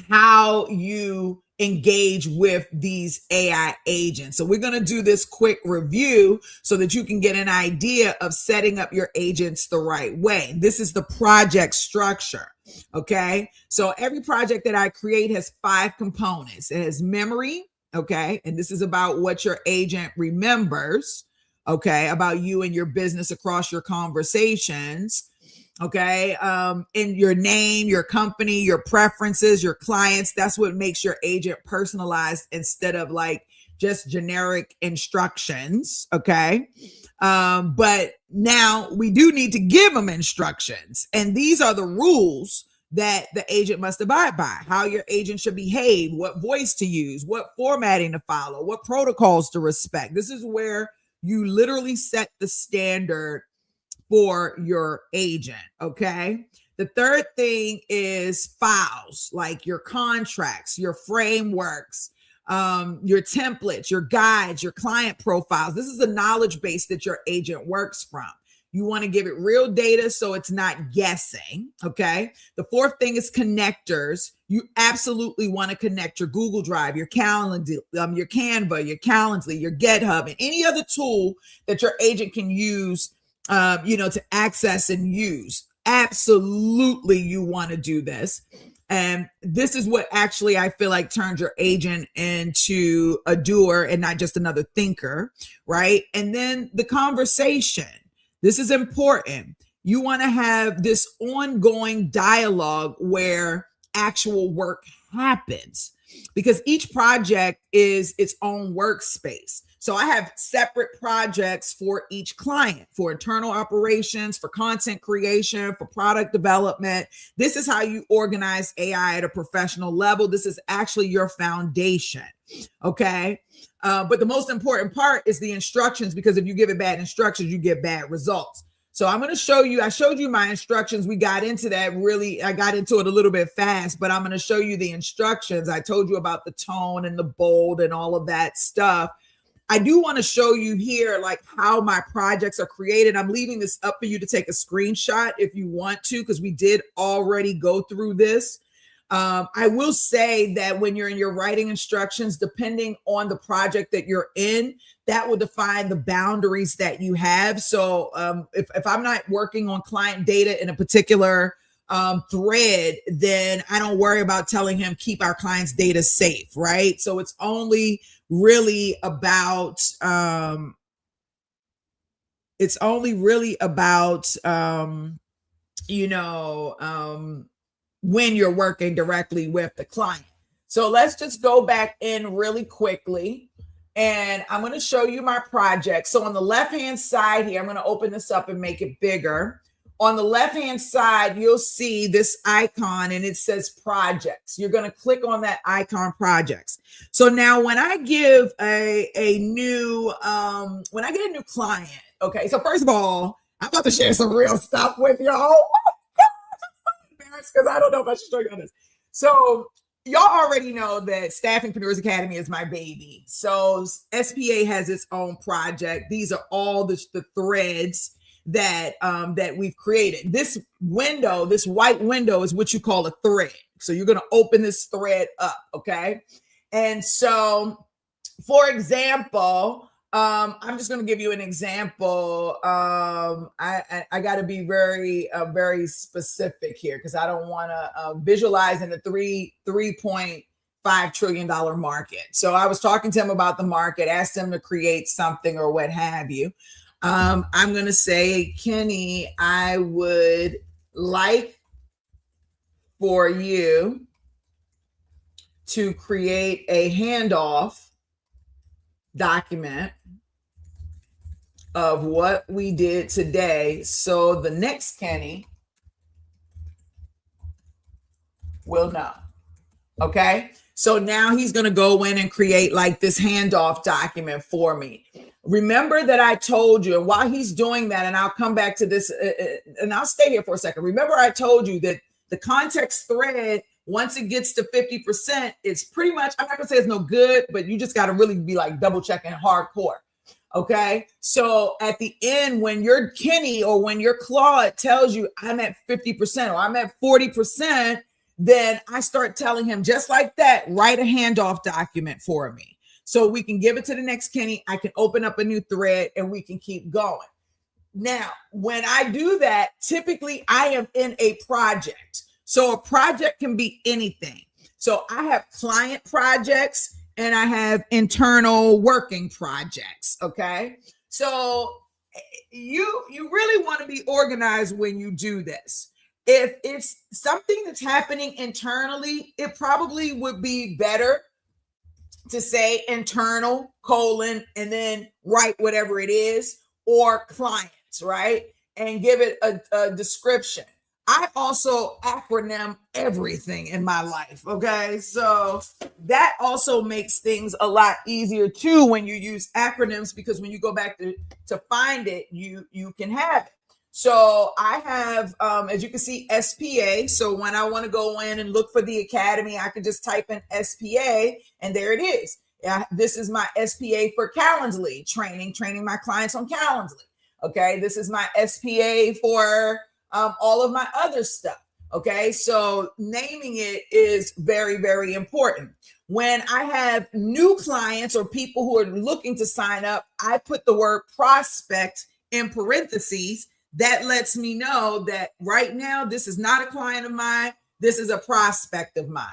A: how you engage with these AI agents. So we're going to do this quick review so that you can get an idea of setting up your agents the right way. This is the project structure. Okay. So every project that I create has 5 components. It has memory. Okay. And this is about what your agent remembers. Okay. About you and your business across your conversations. Okay. In your name, your company, your preferences, your clients. That's what makes your agent personalized instead of like just generic instructions. Okay. But now we do need to give them instructions. And these are the rules that the agent must abide by: how your agent should behave, what voice to use, what formatting to follow, what protocols to respect. This is where you literally set the standard for your agent. Okay. The third thing is files, like your contracts, your frameworks, your templates, your guides, your client profiles. This is the knowledge base that your agent works from. You want to give it real data so it's not guessing. Okay. The 4th thing is connectors. You absolutely want to connect your Google Drive, your calendar, your Canva, your Calendly, your GitHub, and any other tool that your agent can use to access and use. Absolutely, you want to do this. And this is what actually I feel like turns your agent into a doer and not just another thinker, right? And then the conversation. This is important. You want to have this ongoing dialogue where actual work happens, because each project is its own workspace. So I have separate projects for each client, for internal operations, for content creation, for product development. This is how you organize AI at a professional level. This is actually your foundation. Okay. But the most important part is the instructions, because if you give it bad instructions, you get bad results. So I'm going to show you, I showed you my instructions. We got into that really, I got into it a little bit fast, but I'm going to show you the instructions. I told you about the tone and the bold and all of that stuff. I do want to show you here like how my projects are created. I'm leaving this up for you to take a screenshot if you want to, because we did already go through this. I will say that when you're in your writing instructions, depending on the project that you're in, that will define the boundaries that you have. So if I'm not working on client data in a particular thread, then I don't worry about telling him keep our client's data safe, right? So it's only really about when you're working directly with the client. So let's just go back in really quickly, and I'm going to show you my project. So on the left-hand side here, I'm going to open this up and make it bigger. On the left-hand side, you'll see this icon and it says projects. You're going to click on that icon, projects. So now when I give a new client, okay, so first of all, I'm about to share some real stuff with y'all. Because I don't know if I should show you this. So y'all already know that Staffingpreneurs Academy is my baby. So SPA has its own project. These are all the threads that we've created. This window, this white window, is what you call a thread. So you're going to open this thread up, okay? And so, for example, I'm just going to give you an example. I got to be very specific here because I don't want to visualize in a $3.5 trillion market. So I was talking to him about the market, asked him to create something or what have you. I'm going to say, Kenny, I would like for you to create a handoff document of what we did today, so the next Kenny will know. Okay, so now he's going to go in and create like this handoff document for me. Remember that I told you, and while he's doing that, and I'll come back to this and I'll stay here for a second. Remember I told you that the context thread, once it gets to 50%, it's pretty much, I'm not gonna say it's no good, but you just got to really be like double checking hardcore. Okay. So at the end, when your Kenny or when your Claude tells you I'm at 50% or I'm at 40%, then I start telling him just like that, write a handoff document for me. So we can give it to the next Kenny. I can open up a new thread and we can keep going. Now, when I do that, typically I am in a project. So a project can be anything. So I have client projects and I have internal working projects. Okay. So you really want to be organized when you do this. If it's something that's happening internally, it probably would be better to say internal : and then write whatever it is, or clients, right? And give it a description. I also acronym everything in my life, okay? So that also makes things a lot easier too when you use acronyms, because when you go back to find it, you can have it. So I have, as you can see, SPA. So when I want to go in and look for the academy, I can just type in SPA and there it is. This is my SPA for Calendly, training my clients on Calendly. Okay, this is my SPA for all of my other stuff. Okay, so naming it is very, very important. When I have new clients or people who are looking to sign up, I put the word prospect in parentheses. That lets me know that right now, this is not a client of mine. This is a prospect of mine.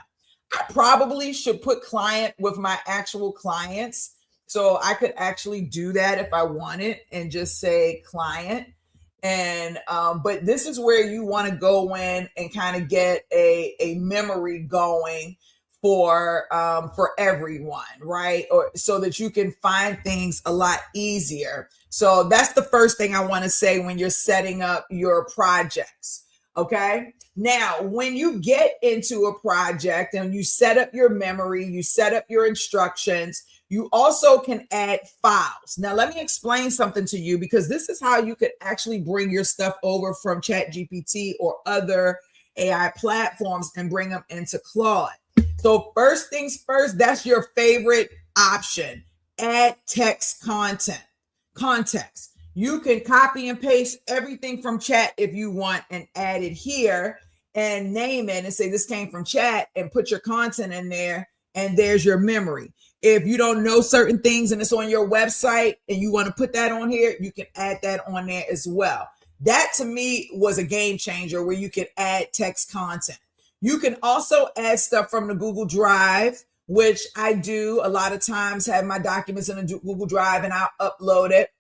A: I probably should put client with my actual clients. So I could actually do that if I wanted and just say client. And but this is where you want to go in and kind of get a memory going for everyone, right? Or so that you can find things a lot easier. So that's the first thing I want to say when you're setting up your projects. Okay. Now, when you get into a project and you set up your memory, you set up your instructions, you also can add files. Now, let me explain something to you, because this is how you could actually bring your stuff over from ChatGPT or other AI platforms and bring them into Claude. So first things first, that's your favorite option. add text context. You can copy and paste everything from chat if you want and add it here and name it and say this came from chat and put your content in there, and there's your memory. If you don't know certain things and it's on your website and you want to put that on here, you can add that on there as well. That to me was a game changer where you can add text content. You can also add stuff from the Google Drive, which I do a lot of times, have my documents in a Google Drive and I'll upload it.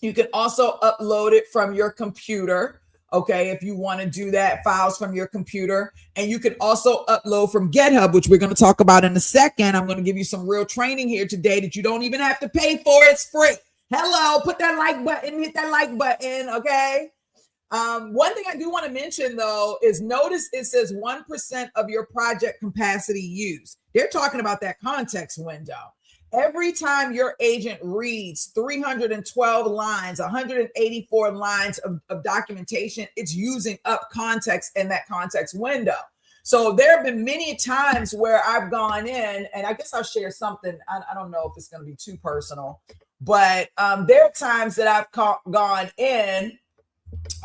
A: You can also upload it from your computer, okay, if you want to do that, files from your computer. And you can also upload from GitHub, which we're going to talk about in a second. I'm going to give you some real training here today that you don't even have to pay for. It's free. Hello, put that like button, hit that like button, okay? One thing I do want to mention, though, is notice it says 1% of your project capacity used. They're talking about that context window. Every time your agent reads 312 lines, 184 lines of documentation, it's using up context in that context window. So there have been many times where I've gone in, and I guess I'll share something. I don't know if it's going to be too personal, but there are times that I've gone in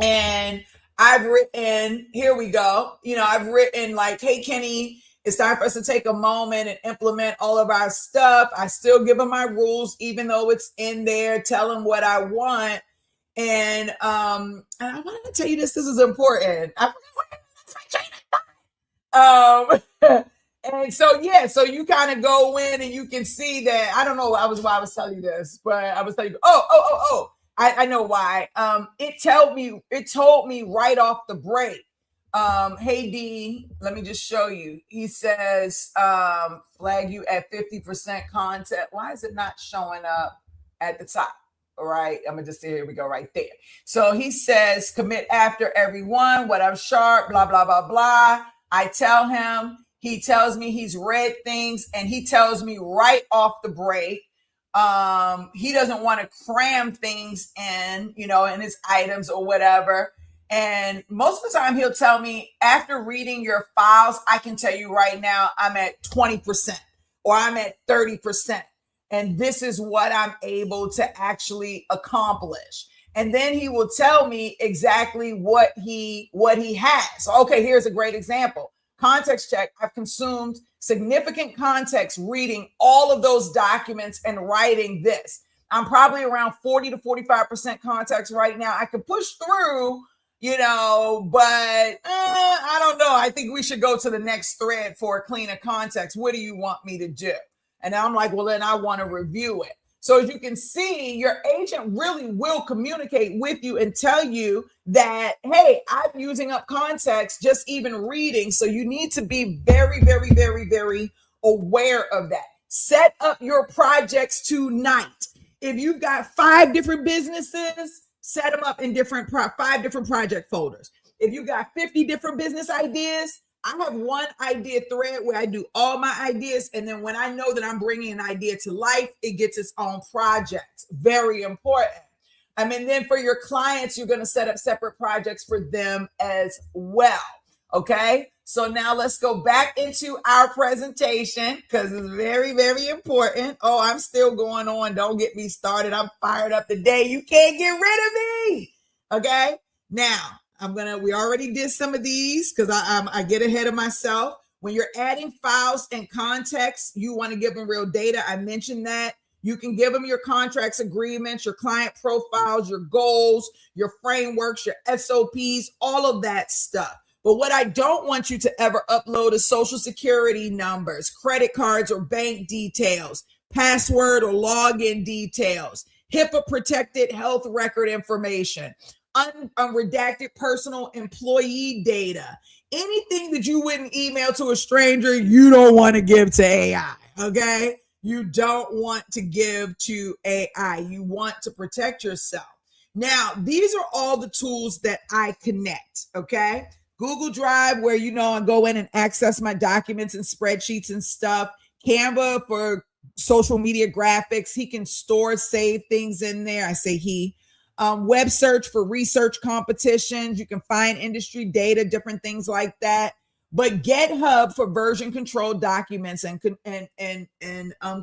A: and I've written, here we go, I've written like, hey, Kenny, it's time for us to take a moment and implement all of our stuff. I still give them my rules, even though it's in there, tell them what I want. And I wanted to tell you this is important. And so, yeah, so you kind of go in and you can see that, I don't know why I was telling you this, but I was telling you, I know why. It told me right off the break. Hey D, let me just show you. He says, flag you at 50% content. Why is it not showing up at the top? All right, I'm gonna just say, here we go, right there. So he says, commit after everyone, what I'm sharp, blah, blah, blah, blah. I tell him, he tells me he's read things, and he tells me right off the break, he doesn't want to cram things in, in his items or whatever. And most of the time he'll tell me, after reading your files, I can tell you right now, I'm at 20% or I'm at 30%. And this is what I'm able to actually accomplish. And then he will tell me exactly what he has. Okay, here's a great example. Context check. I've consumed significant context reading all of those documents and writing this. I'm probably around 40 to 45% context right now. I can push through, but I don't know. I think we should go to the next thread for a cleaner context. What do you want me to do? And I'm like, well, then I want to review it. So as you can see, your agent really will communicate with you and tell you that, hey, I'm using up context just even reading. So you need to be very, very, very, very aware of that. Set up your projects tonight. If you've got 5 different businesses, set them up in 5 different project folders. If you got 50 different business ideas, I have one idea thread where I do all my ideas. And then when I know that I'm bringing an idea to life, it gets its own project. Very important. And then for your clients, you're going to set up separate projects for them as well. Okay. So now let's go back into our presentation because it's very, very important. Oh, I'm still going on. Don't get me started. I'm fired up today. You can't get rid of me. Okay. Now, we already did some of these because I get ahead of myself. When you're adding files and context, you want to give them real data. I mentioned that. You can give them your contracts, agreements, your client profiles, your goals, your frameworks, your SOPs, all of that stuff. But what I don't want you to ever upload is social security numbers, credit cards or bank details, password or login details, HIPAA protected health record information, unredacted personal employee data, anything that you wouldn't email to a stranger, you don't want to give to AI, okay? You don't want to give to AI. You want to protect yourself. Now, these are all the tools that I connect, okay? Google Drive, where, I go in and access my documents and spreadsheets and stuff. Canva for social media graphics. He can store, save things in there. I say he. Web search for research competitions. You can find industry data, different things like that. but GitHub for version control documents and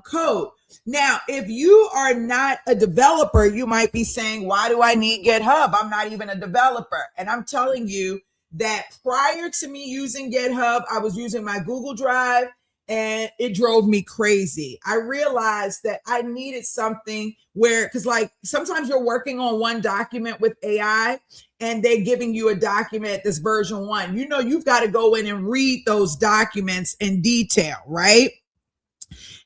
A: code. Now, if you are not a developer, you might be saying, why do I need GitHub? I'm not even a developer. And I'm telling you that prior to me using GitHub, I was using my Google Drive and it drove me crazy. I realized that I needed something where, because like sometimes you're working on one document with AI and they're giving you a document that's version 1. You know, you've got to go in and read those documents in detail, right?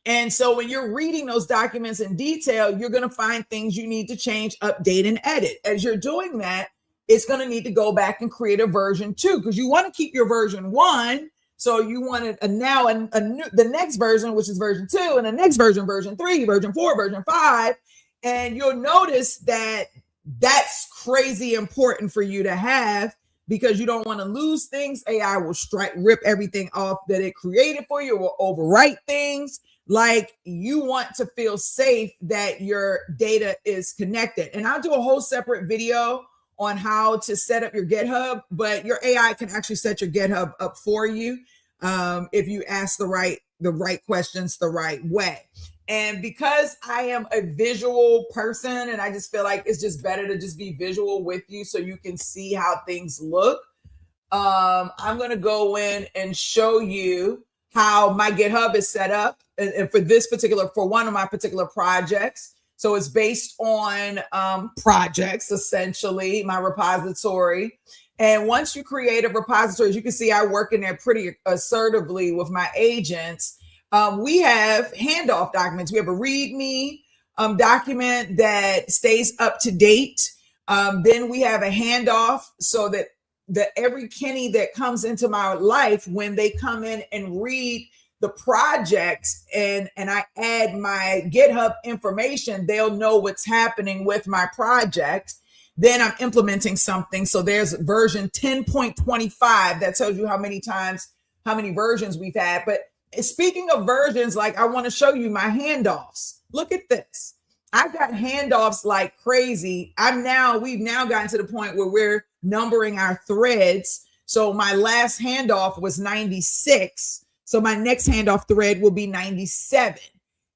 A: And so when you're reading those documents in detail, you're going to find things you need to change, update, and edit. As you're doing that, it's going to need to go back and create a version 2 because you want to keep your version 1. So you wanted the next version, which is version 2, and the next version, version 3, version 4, version 5. And you'll notice that that's crazy important for you to have because you don't want to lose things. AI will rip everything off that it created for you, will overwrite things. Like you want to feel safe that your data is connected. And I'll do a whole separate video on how to set up your GitHub, but your AI can actually set your GitHub up for you if you ask the right questions the right way. And because I am a visual person and I just feel like it's just better to just be visual with you so you can see how things look, I'm going to go in and show you how my GitHub is set up and for one of my particular projects. So it's based on projects, essentially, my repository. And once you create a repository, as you can see, I work in there pretty assertively with my agents. We have handoff documents. We have a README document that stays up to date. Then we have a handoff so that every Kenny that comes into my life, when they come in and read the projects and I add my GitHub information, they'll know what's happening with my project. Then I'm implementing something. So there's version 10.25 that tells you how many versions we've had. But speaking of versions, like I want to show you my handoffs. Look at this. I've got handoffs like crazy. We've now gotten to the point where we're numbering our threads. So my last handoff was 96. So my next handoff thread will be 97.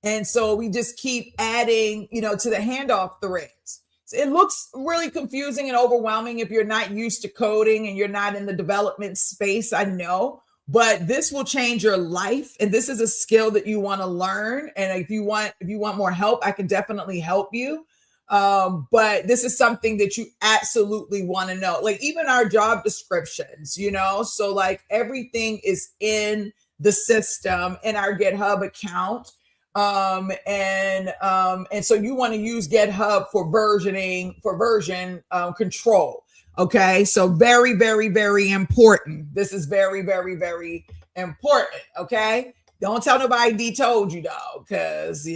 A: And so we just keep adding, to the handoff threads. So it looks really confusing and overwhelming if you're not used to coding and you're not in the development space, I know, but this will change your life. And this is a skill that you want to learn. And if you want more help, I can definitely help you. But this is something that you absolutely want to know. Like even our job descriptions, so like everything is in the system in our GitHub account. And so you want to use GitHub for version control. Okay. So very, very, very important. This is very, very, very important. Okay. Don't tell nobody D told you though, because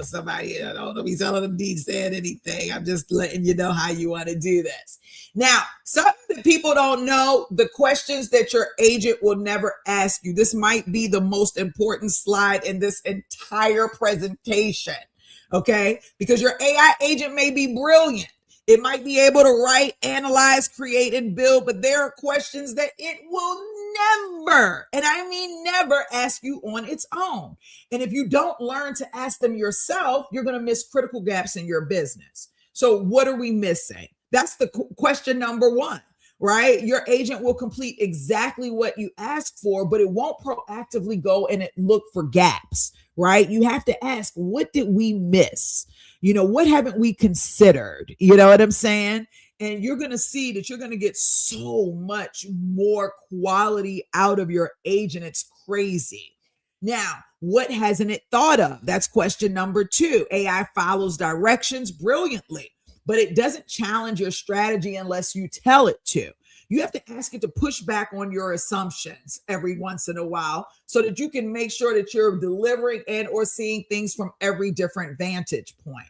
A: somebody don't be telling them D said anything. I'm just letting you know how you want to do this. Now, something that people don't know, the questions that your agent will never ask you. This might be the most important slide in this entire presentation. Okay, because your AI agent may be brilliant. It might be able to write, analyze, create, and build, but there are questions that it will never, and I mean never, ask you on its own. And if you don't learn to ask them yourself, you're going to miss critical gaps in your business. So what are we missing? That's the question number one, right? Your agent will complete exactly what you ask for, but it won't proactively go and look for gaps, right? You have to ask, what did we miss? What haven't we considered? You know what I'm saying? And you're going to see that you're going to get so much more quality out of your agent. It's crazy. Now, what hasn't it thought of? That's question number 2. AI follows directions brilliantly, but it doesn't challenge your strategy unless you tell it to. You have to ask it to push back on your assumptions every once in a while so that you can make sure that you're delivering and or seeing things from every different vantage point.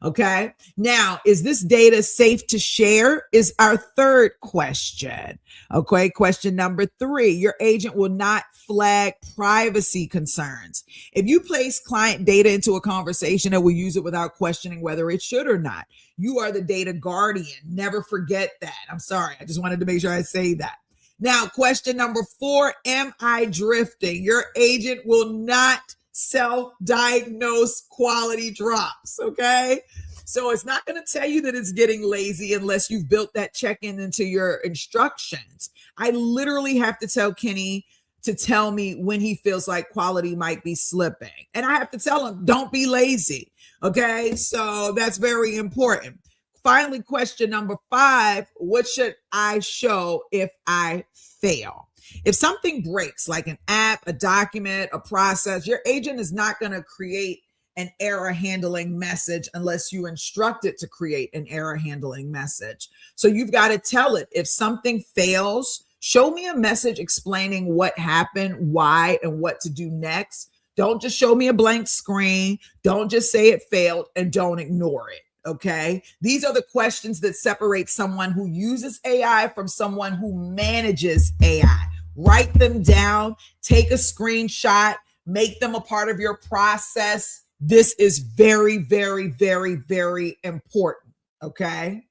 A: Okay. Now, is this data safe to share? Is our third question. Okay. Question number 3, your agent will not flag privacy concerns. If you place client data into a conversation, it will use it without questioning whether it should or not. You are the data guardian. Never forget that. I'm sorry. I just wanted to make sure I say that. Now, question number 4, am I drifting? Your agent will not self-diagnose quality drops, okay? So it's not going to tell you that it's getting lazy unless you've built that check-in into your instructions. I literally have to tell Kenny to tell me when he feels like quality might be slipping. And I have to tell him, don't be lazy, okay? So that's very important. Finally, question number 5, what should I show if I fail? If something breaks, like an app, a document, a process, your agent is not going to create an error handling message unless you instruct it to create an error handling message. So you've got to tell it, if something fails, show me a message explaining what happened, why, and what to do next. Don't just show me a blank screen. Don't just say it failed, and don't ignore it. Okay. These are the questions that separate someone who uses AI from someone who manages AI. Write them down, take a screenshot, make them a part of your process. This is very, very, very, very important. Okay.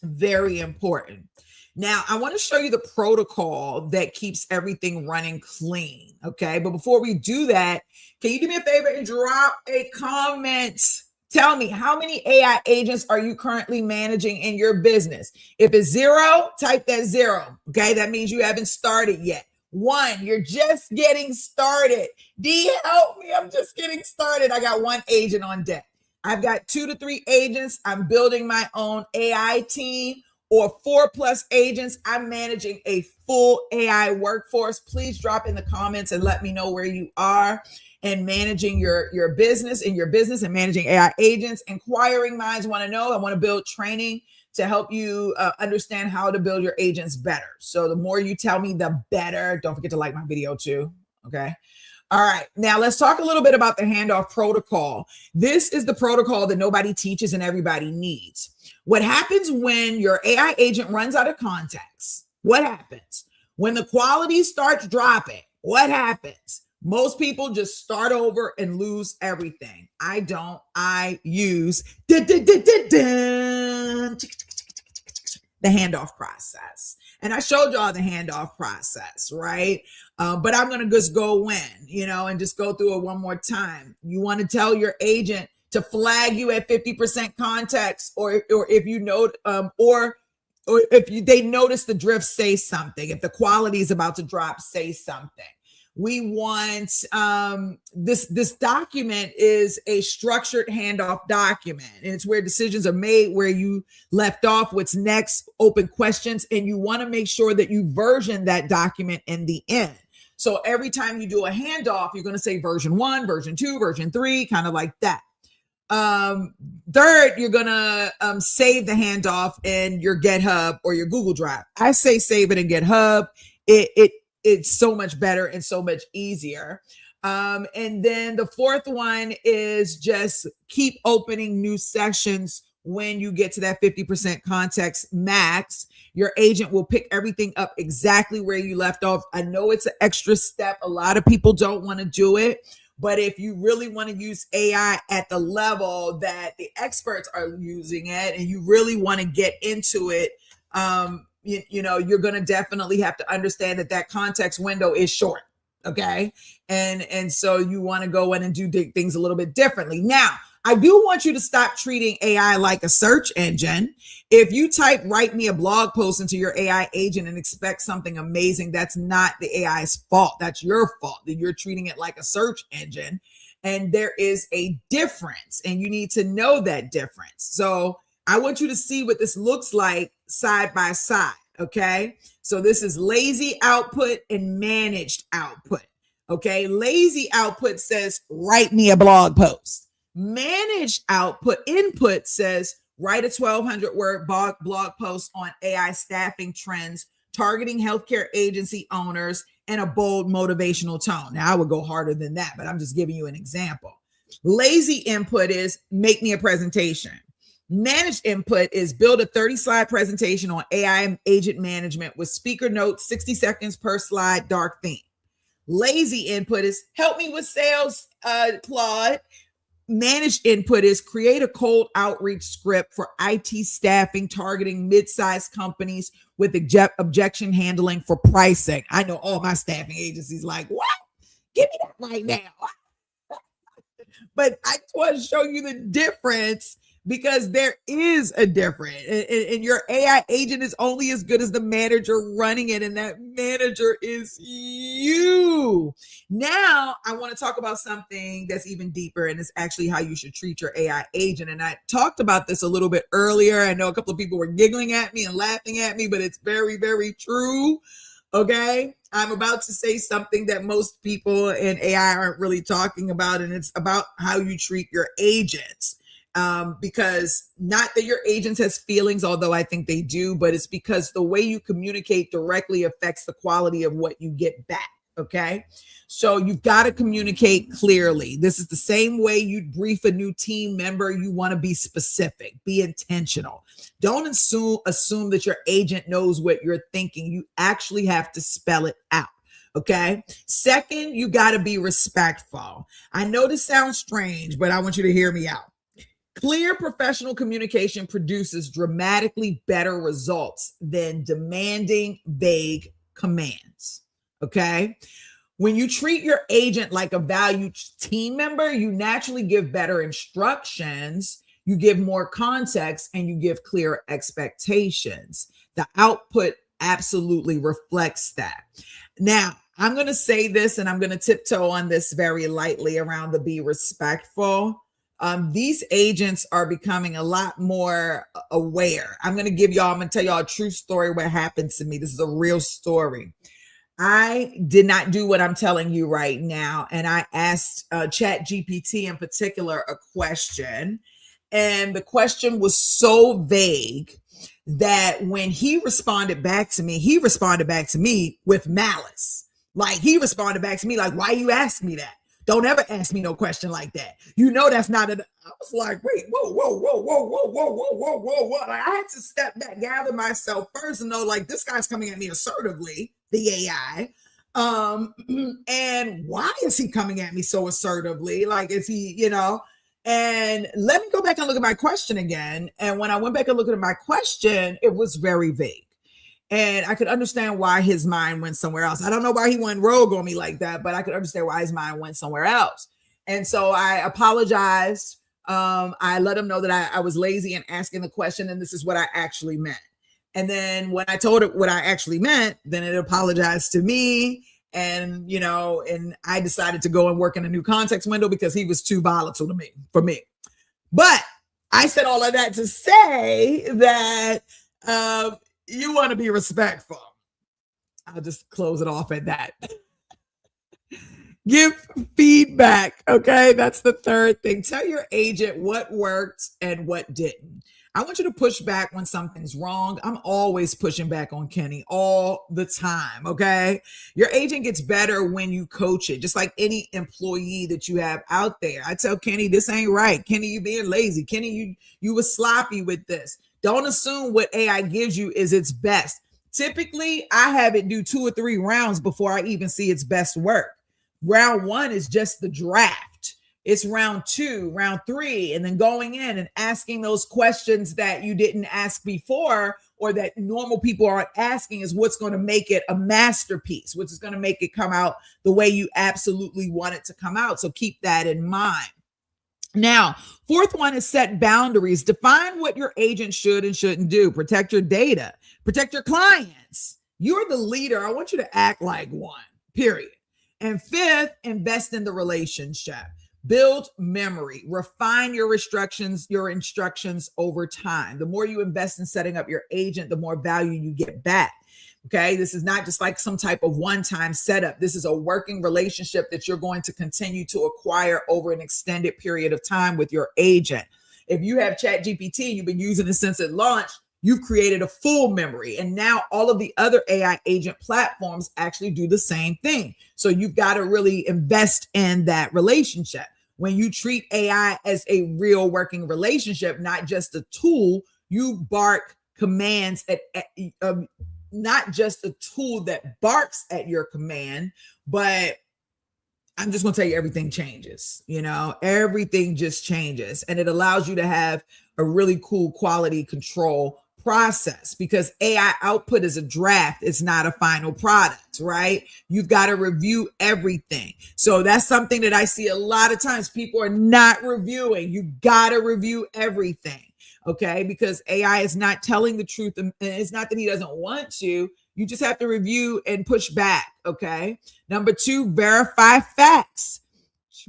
A: Very important. Now, I want to show you the protocol that keeps everything running clean. Okay. But before we do that, can you do me a favor and drop a comment? Tell me, how many AI agents are you currently managing in your business? If it's 0, type that 0. Okay, that means you haven't started yet. 1, you're just getting started. D, help me, I'm just getting started. I got 1 agent on deck. I've got 2 to 3 agents. I'm building my own AI team, or 4+ agents. I'm managing a full AI workforce. Please drop in the comments and let me know where you are and managing your business and managing AI agents. Inquiring minds want to know. I want to build training to help you understand how to build your agents better. So the more you tell me, the better. Don't forget to like my video too. Okay. All right. Now let's talk a little bit about the handoff protocol. This is the protocol that nobody teaches and everybody needs. What happens when your AI agent runs out of context? What happens? When the quality starts dropping, what happens? Most people just start over and lose everything. I don't. I use the handoff process. And I showed y'all the handoff process, right? But I'm going to just go in, and just go through it one more time. You want to tell your agent to flag you at 50% context, or if you know, or if they notice the drift, say something. If the quality is about to drop, say something. We want this document is a structured handoff document, and it's where decisions are made, where you left off, what's next, open questions, and you want to make sure that you version that document in the end. So every time you do a handoff, you're going to say version 1, version 2, version 3, kind of like that. Third, you're going to save the handoff in your GitHub or your Google Drive. I say save it in GitHub. It's so much better and so much easier. And then the fourth one is just keep opening new sessions when you get to that 50% context max. Your agent will pick everything up exactly where you left off. I know it's an extra step. A lot of people don't want to do it. But if you really want to use AI at the level that the experts are using it, and you really want to get into it, you're going to definitely have to understand that context window is short. Okay. And so you want to go in and do things a little bit differently. Now, I do want you to stop treating AI like a search engine. If you type, write me a blog post into your AI agent and expect something amazing, that's not the AI's fault. That's your fault that you're treating it like a search engine. And there is a difference, and you need to know that difference. So I want you to see what this looks like side by side. Okay. So this is lazy output and managed output. Okay. Lazy output says, write me a blog post. Managed output input says, write a 1,200 word blog post on AI staffing trends, targeting healthcare agency owners, and a bold motivational tone. Now I would go harder than that, but I'm just giving you an example. Lazy input is make me a presentation. Managed input is build a 30-slide presentation on AI agent management with speaker notes, 60 seconds per slide, dark theme. Lazy input is help me with sales, Claude. Managed input is create a cold outreach script for IT staffing targeting mid-sized companies with objection handling for pricing. I know all my staffing agencies like, what? Give me that right now. But I just want to show you the difference, because there is a difference. And your AI agent is only as good as the manager running it, and that manager is you. Now, I want to talk about something that's even deeper, and it's actually how you should treat your AI agent. And I talked about this a little bit earlier. I know a couple of people were giggling at me and laughing at me, but it's very, very true. Okay, I'm about to say something that most people in AI aren't really talking about, and it's about how you treat your agents. Because not that your agents has feelings, although I think they do, but it's because the way you communicate directly affects the quality of what you get back. Okay, so you've got to communicate clearly. This is the same way you'd brief a new team member. You want to be specific, be intentional. Don't assume that your agent knows what you're thinking. You actually have to spell it out. Okay. Second, you got to be respectful. I know this sounds strange, but I want you to hear me out. Clear professional communication produces dramatically better results than demanding vague commands. Okay. When you treat your agent like a valued team member, you naturally give better instructions, you give more context, and you give clear expectations. The output absolutely reflects that. Now, I'm going to say this, and I'm going to tiptoe on this very lightly around the be respectful. These agents are becoming a lot more aware. I'm going to tell y'all a true story what happened to me. This is a real story. I did not do what I'm telling you right now. And I asked ChatGPT in particular a question. And the question was so vague that when he responded back to me with malice. Like, he responded back to me like, why you ask me that? Don't ever ask me no question like that. You know, that's not I was like, wait, whoa. Like, I had to step back, gather myself first and know, like, this guy's coming at me assertively, the AI. And why is he coming at me so assertively? Like, is he, and let me go back and look at my question again. And when I went back and looked at my question, it was very vague. And I could understand why his mind went somewhere else. I don't know why he went rogue on me like that, but I could understand why his mind went somewhere else. And so I apologized. I let him know that I was lazy in asking the question, and this is what I actually meant. And then when I told it what I actually meant, then it apologized to me. And, and I decided to go and work in a new context window because he was too volatile for me. But I said all of that to say that, you want to be respectful. I'll just close it off at that. Give feedback. Okay. That's the third thing. Tell your agent what worked and what didn't. I want you to push back when something's wrong. I'm always pushing back on Kenny all the time. Okay. Your agent gets better when you coach it, just like any employee that you have out there. I tell Kenny, this ain't right. Kenny, you being lazy. Kenny, you was sloppy with this. Don't assume what AI gives you is its best. Typically, I have it do 2 or 3 rounds before I even see its best work. Round 1 is just the draft. It's round 2, round 3, and then going in and asking those questions that you didn't ask before or that normal people aren't asking is what's going to make it a masterpiece, which is going to make it come out the way you absolutely want it to come out. So keep that in mind. Now, fourth one is set boundaries. Define what your agent should and shouldn't do. Protect your data. Protect your clients. You're the leader. I want you to act like one, period. And fifth, invest in the relationship. Build memory. Refine your instructions over time. The more you invest in setting up your agent, the more value you get back. Okay, this is not just like some type of one-time setup. This is a working relationship that you're going to continue to acquire over an extended period of time with your agent. If you have ChatGPT, you've been using it since it launched, you've created a full memory. And now all of the other AI agent platforms actually do the same thing. So you've got to really invest in that relationship. When you treat AI as a real working relationship, not just a tool, you bark commands at not just a tool that barks at your command, but I'm just going to tell you, everything changes. Everything just changes, and it allows you to have a really cool quality control process, because AI output is a draft. It's not a final product, right? You've got to review everything. So that's something that I see a lot of times. People are not reviewing. You got to review everything, okay? Because AI is not telling the truth. And it's not that he doesn't want to. You just have to review and push back, okay? Number 2, verify facts.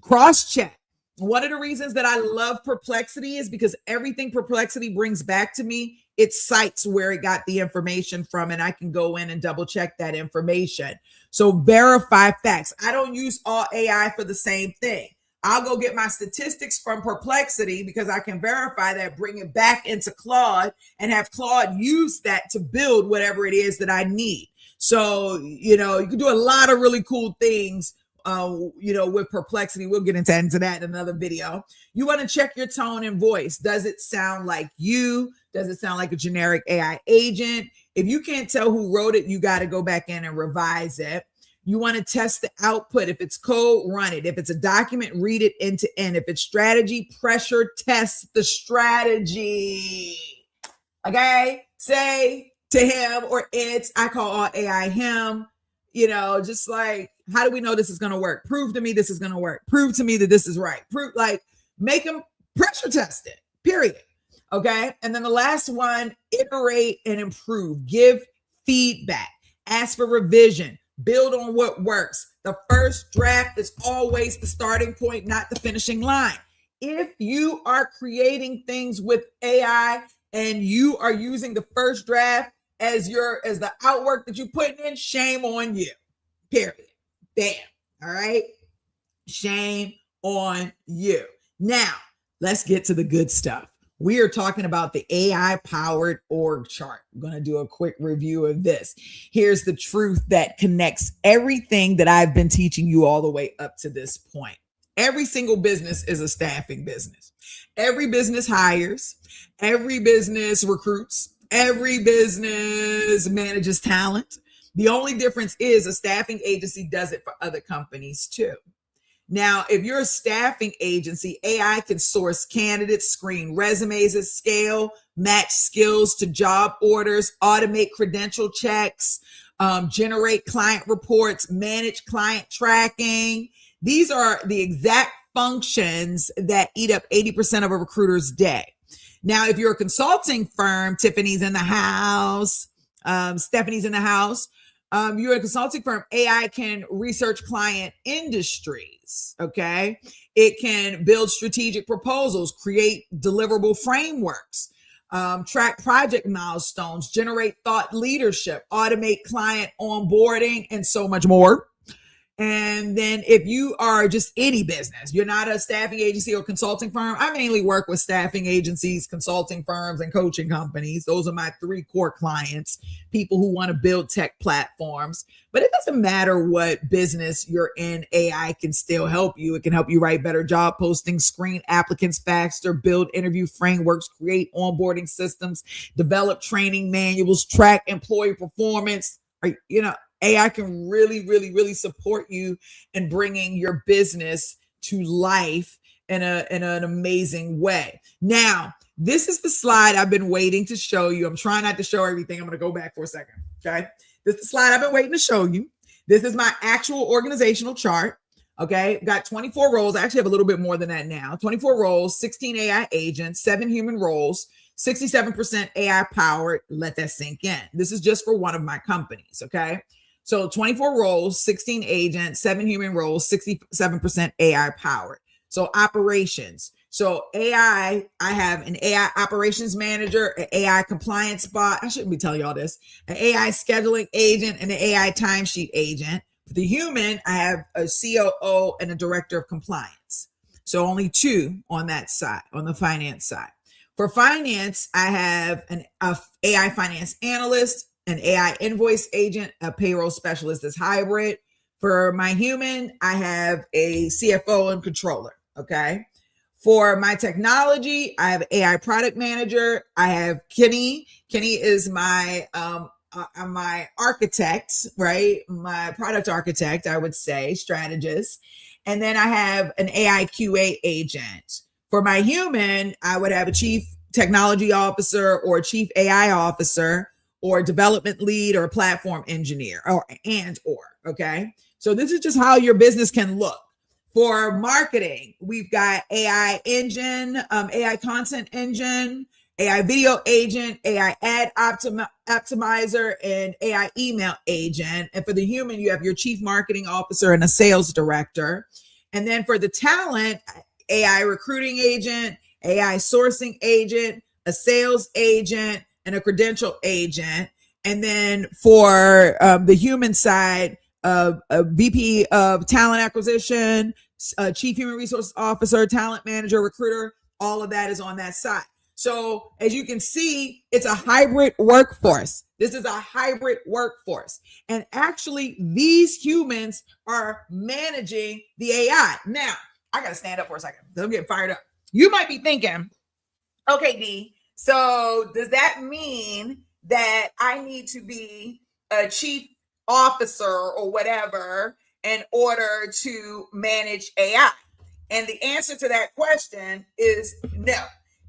A: Cross-check. One of the reasons that I love Perplexity is because everything Perplexity brings back to me, it cites where it got the information from, and I can go in and double check that information. So verify facts. I don't use all AI for the same thing. I'll go get my statistics from Perplexity because I can verify that, bring it back into Claude, and have Claude use that to build whatever it is that I need. So, you can do a lot of really cool things with Perplexity. We'll get into that in another video. You want to check your tone and voice. Does it sound like you? Does it sound like a generic AI agent? If you can't tell who wrote it, you got to go back in and revise it. You want to test the output. If it's code, run it. If it's a document, read it end to end. If it's strategy, pressure test the strategy. Okay? Say to him or I call all AI him, just like, how do we know this is going to work? Prove to me this is going to work. Prove to me that this is right. Make them pressure test it, period. Okay. And then the last one, iterate and improve. Give feedback. Ask for revision. Build on what works. The first draft is always the starting point, not the finishing line. If you are creating things with AI and you are using the first draft as the outwork that you put in, shame on you. Period. Bam. All right. Shame on you. Now, let's get to the good stuff. We are talking about the AI-powered org chart. I'm going to do a quick review of this. Here's the truth that connects everything that I've been teaching you all the way up to this point. Every single business is a staffing business. Every business hires. Every business recruits. Every business manages talent. The only difference is a staffing agency does it for other companies too. Now, if you're a staffing agency, AI can source candidates, screen resumes at scale, match skills to job orders, automate credential checks, generate client reports, manage client tracking. These are the exact functions that eat up 80% of a recruiter's day. Now, if you're a consulting firm, Tiffany's in the house, Stephanie's in the house. You're a consulting firm, AI can research client industries, okay? It can build strategic proposals, create deliverable frameworks, track project milestones, generate thought leadership, automate client onboarding, and so much more. And then if you are just any business, you're not a staffing agency or consulting firm. I mainly work with staffing agencies, consulting firms, and coaching companies. Those are my 3 core clients, people who want to build tech platforms. But it doesn't matter what business you're in, AI can still help you. It can help you write better job postings, screen applicants faster, build interview frameworks, create onboarding systems, develop training manuals, track employee performance. AI can really, really, really support you in bringing your business to life in an amazing way. Now, this is the slide I've been waiting to show you. I'm trying not to show everything. I'm going to go back for a second. Okay. This is the slide I've been waiting to show you. This is my actual organizational chart. Okay. Got 24 roles. I actually have a little bit more than that now. 24 roles, 16 AI agents, 7 human roles, 67% AI powered. Let that sink in. This is just for one of my companies. Okay. So 24 roles, 16 agents, 7 human roles, 67% AI powered. So operations. So AI, I have an AI operations manager, an AI compliance bot. I shouldn't be telling y'all this. An AI scheduling agent and an AI timesheet agent. For the human, I have a COO and a director of compliance. So only 2 on that side, on the finance side. For finance, I have an AI finance analyst, an AI invoice agent, a payroll specialist that's hybrid. For my human, I have a CFO and controller, okay? For my technology, I have an AI product manager. I have Kenny. Kenny is my architect, right? My product architect, I would say, strategist. And then I have an AI QA agent. For my human, I would have a chief technology officer or chief AI officer or development lead or platform engineer or. Okay. So this is just how your business can look. For marketing, we've got AI engine, AI content engine, AI video agent, AI ad optimizer, and AI email agent. And for the human, you have your chief marketing officer and a sales director. And then for the talent, AI recruiting agent, AI sourcing agent, a sales agent, and a credential agent. And then for the human side, a VP of talent acquisition, chief human resource officer, talent manager, recruiter, all of that is on that side. So as you can see, it's a hybrid workforce. This is a hybrid workforce. And actually, these humans are managing the AI. Now, I got to stand up for a second. I'm getting fired up. You might be thinking, okay, D, so does that mean that I need to be a chief officer or whatever in order to manage AI? And the answer to that question is no.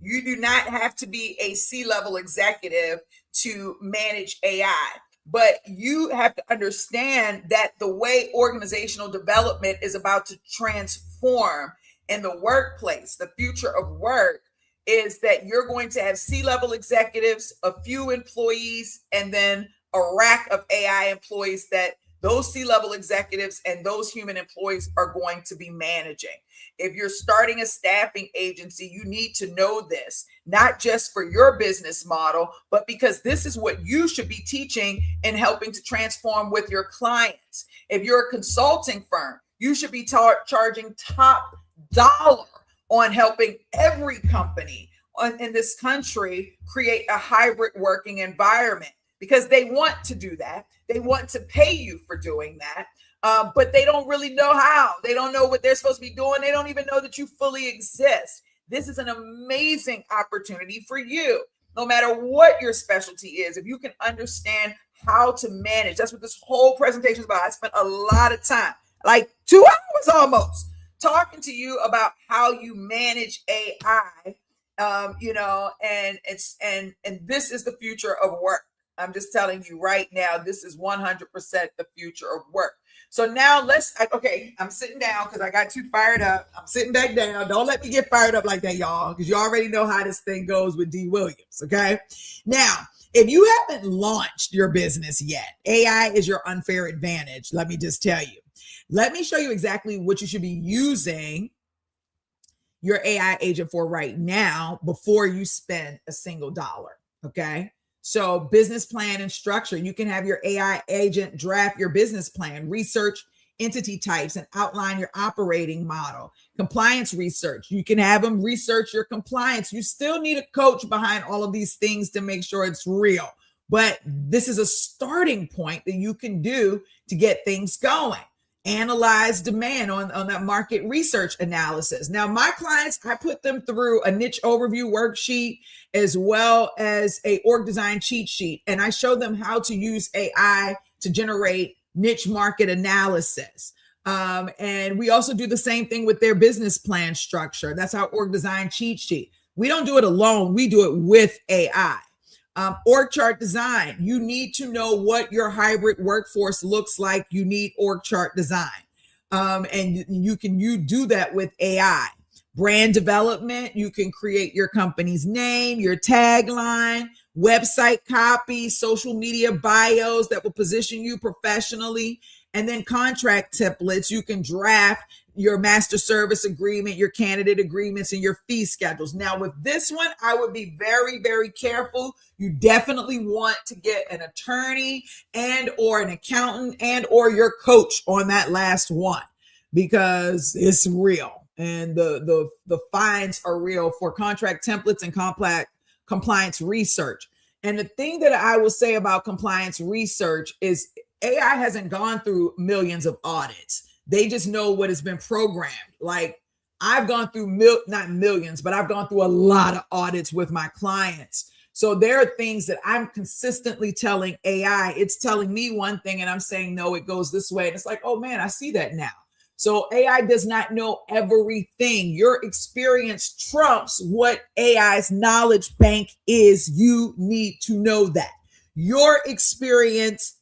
A: You do not have to be a C-level executive to manage AI, but you have to understand that the way organizational development is about to transform in the workplace, the future of work, is that you're going to have C-level executives, a few employees, and then a rack of AI employees that those C-level executives and those human employees are going to be managing. If you're starting a staffing agency, you need to know this, not just for your business model, but because this is what you should be teaching and helping to transform with your clients. If you're a consulting firm, you should be charging top dollar on helping every company in this country create a hybrid working environment, because they want to do that. They want to pay you for doing that, but they don't really know how. They don't know what they're supposed to be doing. They don't even know that you fully exist. This is an amazing opportunity for you, no matter what your specialty is. If you can understand how to manage, that's what this whole presentation is about. I spent a lot of time, like 2 hours almost, talking to you about how you manage AI, and this is the future of work. I'm just telling you right now, this is 100% the future of work. So now I'm sitting down because I got too fired up. I'm sitting back down. Don't let me get fired up like that, y'all, because you already know how this thing goes with D. Williams, okay? Now, if you haven't launched your business yet, AI is your unfair advantage. Let me just tell you. Let me show you exactly what you should be using your AI agent for right now before you spend a single dollar, okay? So business plan and structure. You can have your AI agent draft your business plan, research entity types, and outline your operating model. Compliance research. You can have them research your compliance. You still need a coach behind all of these things to make sure it's real. But this is a starting point that you can do to get things going. Analyze demand on that market research analysis. Now, my clients, I put them through a niche overview worksheet as well as a org design cheat sheet. And I show them how to use AI to generate niche market analysis. And we also do the same thing with their business plan structure. That's our org design cheat sheet. We don't do it alone. We do it with AI. Org chart design. You need to know what your hybrid workforce looks like. You need org chart design. And you do that with AI. Brand development. You can create your company's name, your tagline, website copy, social media bios that will position you professionally. And then contract templates. You can draft your master service agreement, your candidate agreements, and your fee schedules. Now, with this one, I would be very, very careful. You definitely want to get an attorney and or an accountant and or your coach on that last one, because it's real. And the fines are real for contract templates and compliance research. And the thing that I will say about compliance research is AI hasn't gone through millions of audits. They just know what has been programmed. Like, I've gone through not millions, but I've gone through a lot of audits with my clients. So there are things that I'm consistently telling AI. It's telling me one thing and I'm saying, no, it goes this way. And it's like, oh man, I see that now. So AI does not know everything. Your experience trumps what AI's knowledge bank is. You need to know that. Your experience,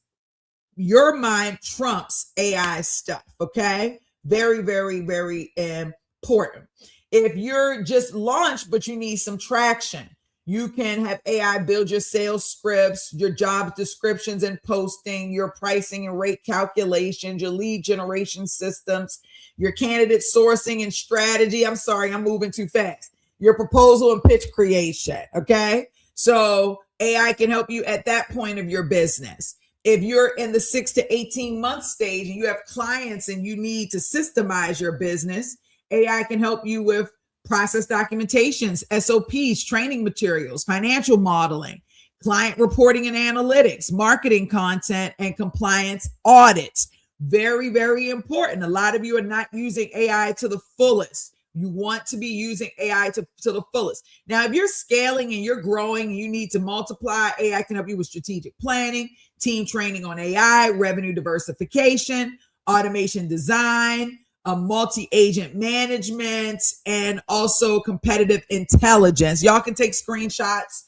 A: your mind trumps AI stuff, okay? Very, very, very important. If you're just launched, but you need some traction, you can have AI build your sales scripts, your job descriptions and posting, your pricing and rate calculations, your lead generation systems, your candidate sourcing and strategy. I'm sorry, I'm moving too fast. Your proposal and pitch creation, okay? So AI can help you at that point of your business. If you're in the 6 to 18 month stage and you have clients and you need to systemize your business, AI can help you with process documentations, SOPs, training materials, financial modeling, client reporting and analytics, marketing content, and compliance audits. Very, very important. A lot of you are not using AI to the fullest. You want to be using AI to the fullest. Now, if you're scaling and you're growing and you need to multiply, AI can help you with strategic planning, team training on AI, revenue diversification, automation design, multi-agent management, and also competitive intelligence. Y'all can take screenshots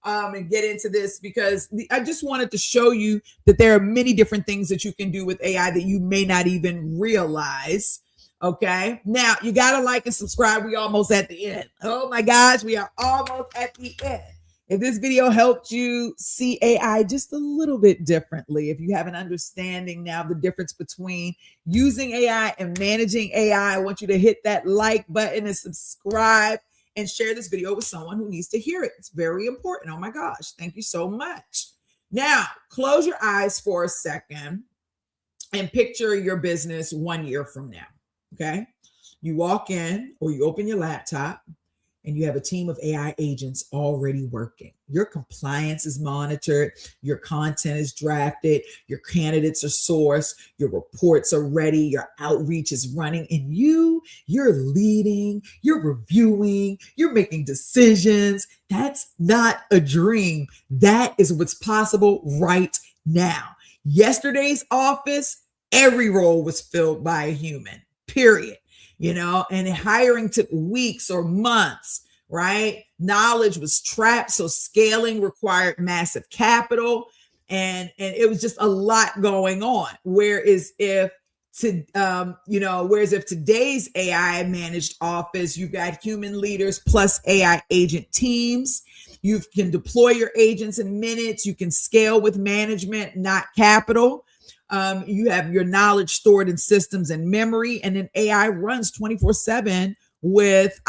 A: and get into this because I just wanted to show you that there are many different things that you can do with AI that you may not even realize. Okay. Now you got to like and subscribe. We almost at the end. Oh my gosh. We are almost at the end. If this video helped you see AI just a little bit differently, if you have an understanding now of the difference between using AI and managing AI, I want you to hit that like button and subscribe and share this video with someone who needs to hear it. It's very important. Oh my gosh. Thank you so much. Now close your eyes for a second and picture your business 1 year from now. Okay. You walk in or you open your laptop and you have a team of AI agents already working. Your compliance is monitored. Your content is drafted. Your candidates are sourced. Your reports are ready. Your outreach is running. And you're leading, you're reviewing, you're making decisions. That's not a dream. That is what's possible right now. Yesterday's office, every role was filled by a human. Period. And hiring took weeks or months, right? Knowledge was trapped. So scaling required massive capital and it was just a lot going on. Whereas if today's AI managed office, you've got human leaders plus AI agent teams. You can deploy your agents in minutes. You can scale with management, not capital. You have your knowledge stored in systems and memory, and then AI runs 24/7 with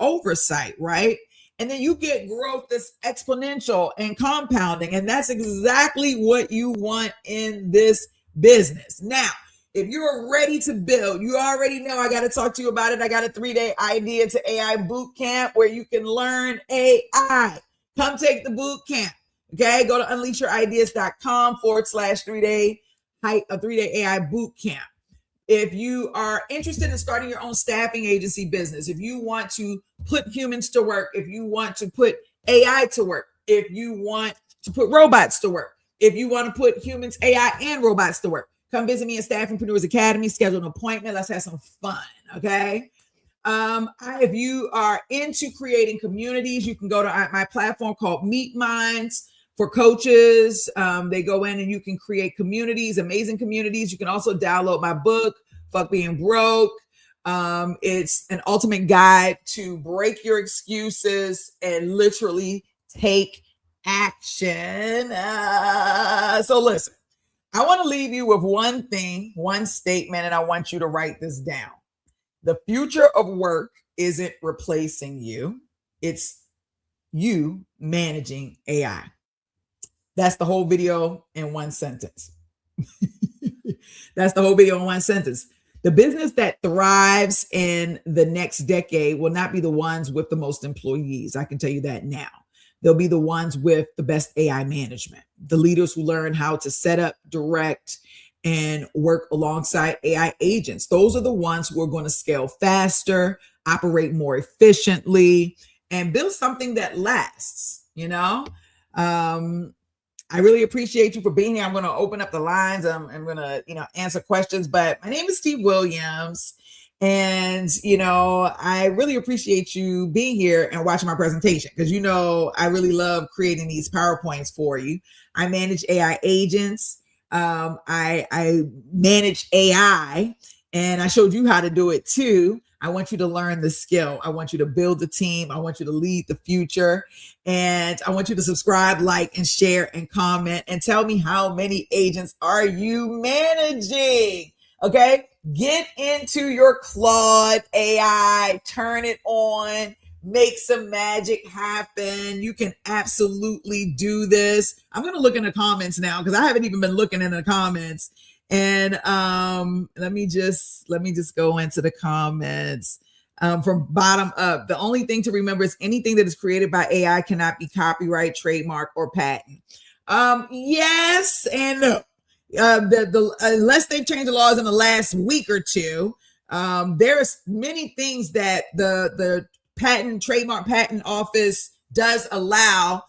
A: oversight, right? And then you get growth that's exponential and compounding, and that's exactly what you want in this business. Now, if you're ready to build, you already know I got to talk to you about it. I got a 3-day idea to AI boot camp where you can learn AI. Come take the boot camp. Okay, go to unleashyourideas.com/3-day. A 3-day AI boot camp. If you are interested in starting your own staffing agency business, if you want to put humans to work, if you want to put AI to work, if you want to put robots to work, if you want to put humans, AI, and robots to work, come visit me at Staffingpreneurs Academy, schedule an appointment. Let's have some fun. Okay. If you are into creating communities, you can go to my platform called Meet Minds. For coaches, they go in and you can create communities, amazing communities. You can also download my book, Fuck Being Broke. It's an ultimate guide to break your excuses and literally take action. So listen, I want to leave you with one thing, one statement, and I want you to write this down. The future of work isn't replacing you. It's you managing AI. That's the whole video in one sentence. That's the whole video in one sentence. The business that thrives in the next decade will not be the ones with the most employees. I can tell you that now. They'll be the ones with the best AI management, the leaders who learn how to set up, direct, and work alongside AI agents. Those are the ones who are going to scale faster, operate more efficiently, and build something that lasts, I really appreciate you for being here. I'm going to open up the lines. I'm going to, answer questions. But my name is Steve Williams. And, I really appreciate you being here and watching my presentation because, I really love creating these PowerPoints for you. I manage AI agents. I manage AI, and I showed you how to do it too. I want you to learn the skill. I want you to build the team. I want you to lead the future. And I want you to subscribe, like, and share and comment and tell me how many agents are you managing? Okay. Get into your Claude AI, turn it on, make some magic happen. You can absolutely do this. I'm going to look in the comments now because I haven't even been looking in the comments. And let me just go into the comments from bottom up. The only thing to remember is anything that is created by AI cannot be copyright, trademark, or patent. Yes and no. Unless they've changed the laws in the last week or two, there's many things that the trademark patent office does allow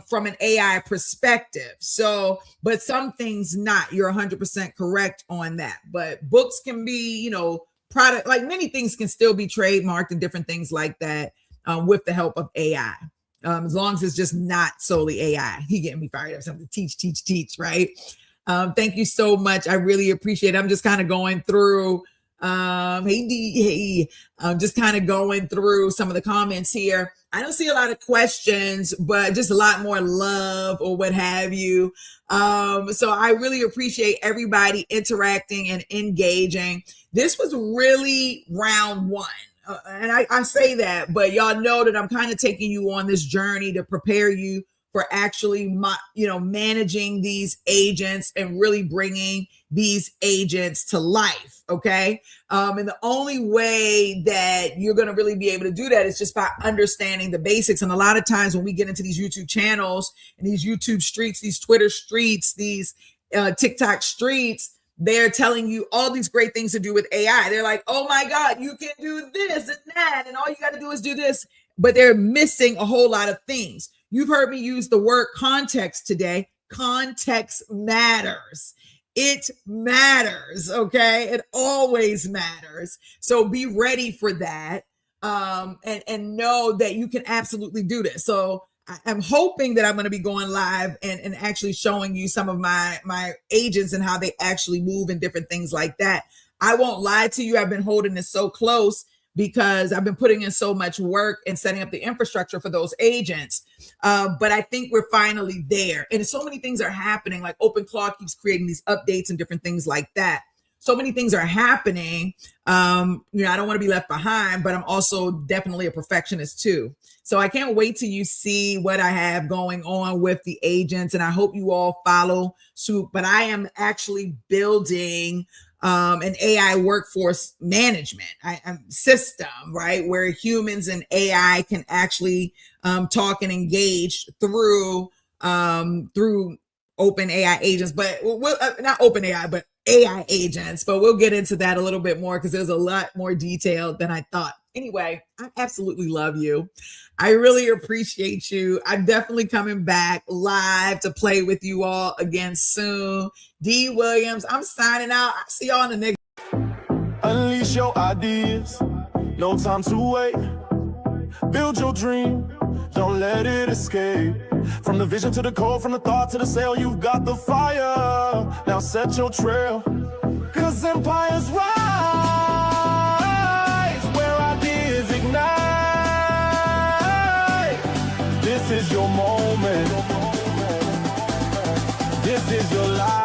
A: from an AI perspective. So, but some things not. You're 100% correct on that. But books can be, product, like many things can still be trademarked and different things like that with the help of AI. As long as it's just not solely AI. He getting me fired up. Something to teach, right? Thank you so much. I really appreciate it. I'm just kind of going through, I'm just kind of going through some of the comments here. I don't see a lot of questions, but just a lot more love or what have you. So I really appreciate everybody interacting and engaging. This was really round one. And I say that, but y'all know that I'm kind of taking you on this journey to prepare you for actually, managing these agents and really bringing these agents to life. Okay. And the only way that you're going to really be able to do that is just by understanding the basics. And a lot of times when we get into these YouTube channels and these YouTube streets, these Twitter streets, these TikTok streets, they're telling you all these great things to do with AI. They're like, oh my God, you can do this and that. And all you got to do is do this. But they're missing a whole lot of things. You've heard me use the word context today. Context matters. It matters, okay? It always matters. So be ready for that and know that you can absolutely do this. So I'm hoping that I'm going to be going live and actually showing you some of my agents and how they actually move and different things like that. I won't lie to you. I've been holding this so close because I've been putting in so much work and setting up the infrastructure for those agents. But I think we're finally there. And so many things are happening, like OpenClaw keeps creating these updates and different things like that. So many things are happening. I don't want to be left behind, but I'm also definitely a perfectionist too. So I can't wait till you see what I have going on with the agents. And I hope you all follow suit. But I am actually building an AI workforce management system, right? Where humans and AI can actually talk and engage through open AI agents, but not open AI, but AI agents. But we'll get into that a little bit more because there's a lot more detail than I thought. Anyway, I absolutely love you. I really appreciate you. I'm definitely coming back live to play with you all again soon. D. Williams, I'm signing out. I'll see y'all in the next.
B: Unleash your ideas. No time to wait. Build your dream. Don't let it escape. From the vision to the code, from the thought to the sale, you've got the fire. Now set your trail. 'Cause empires rise where ideas ignite. This is your moment. This is your life.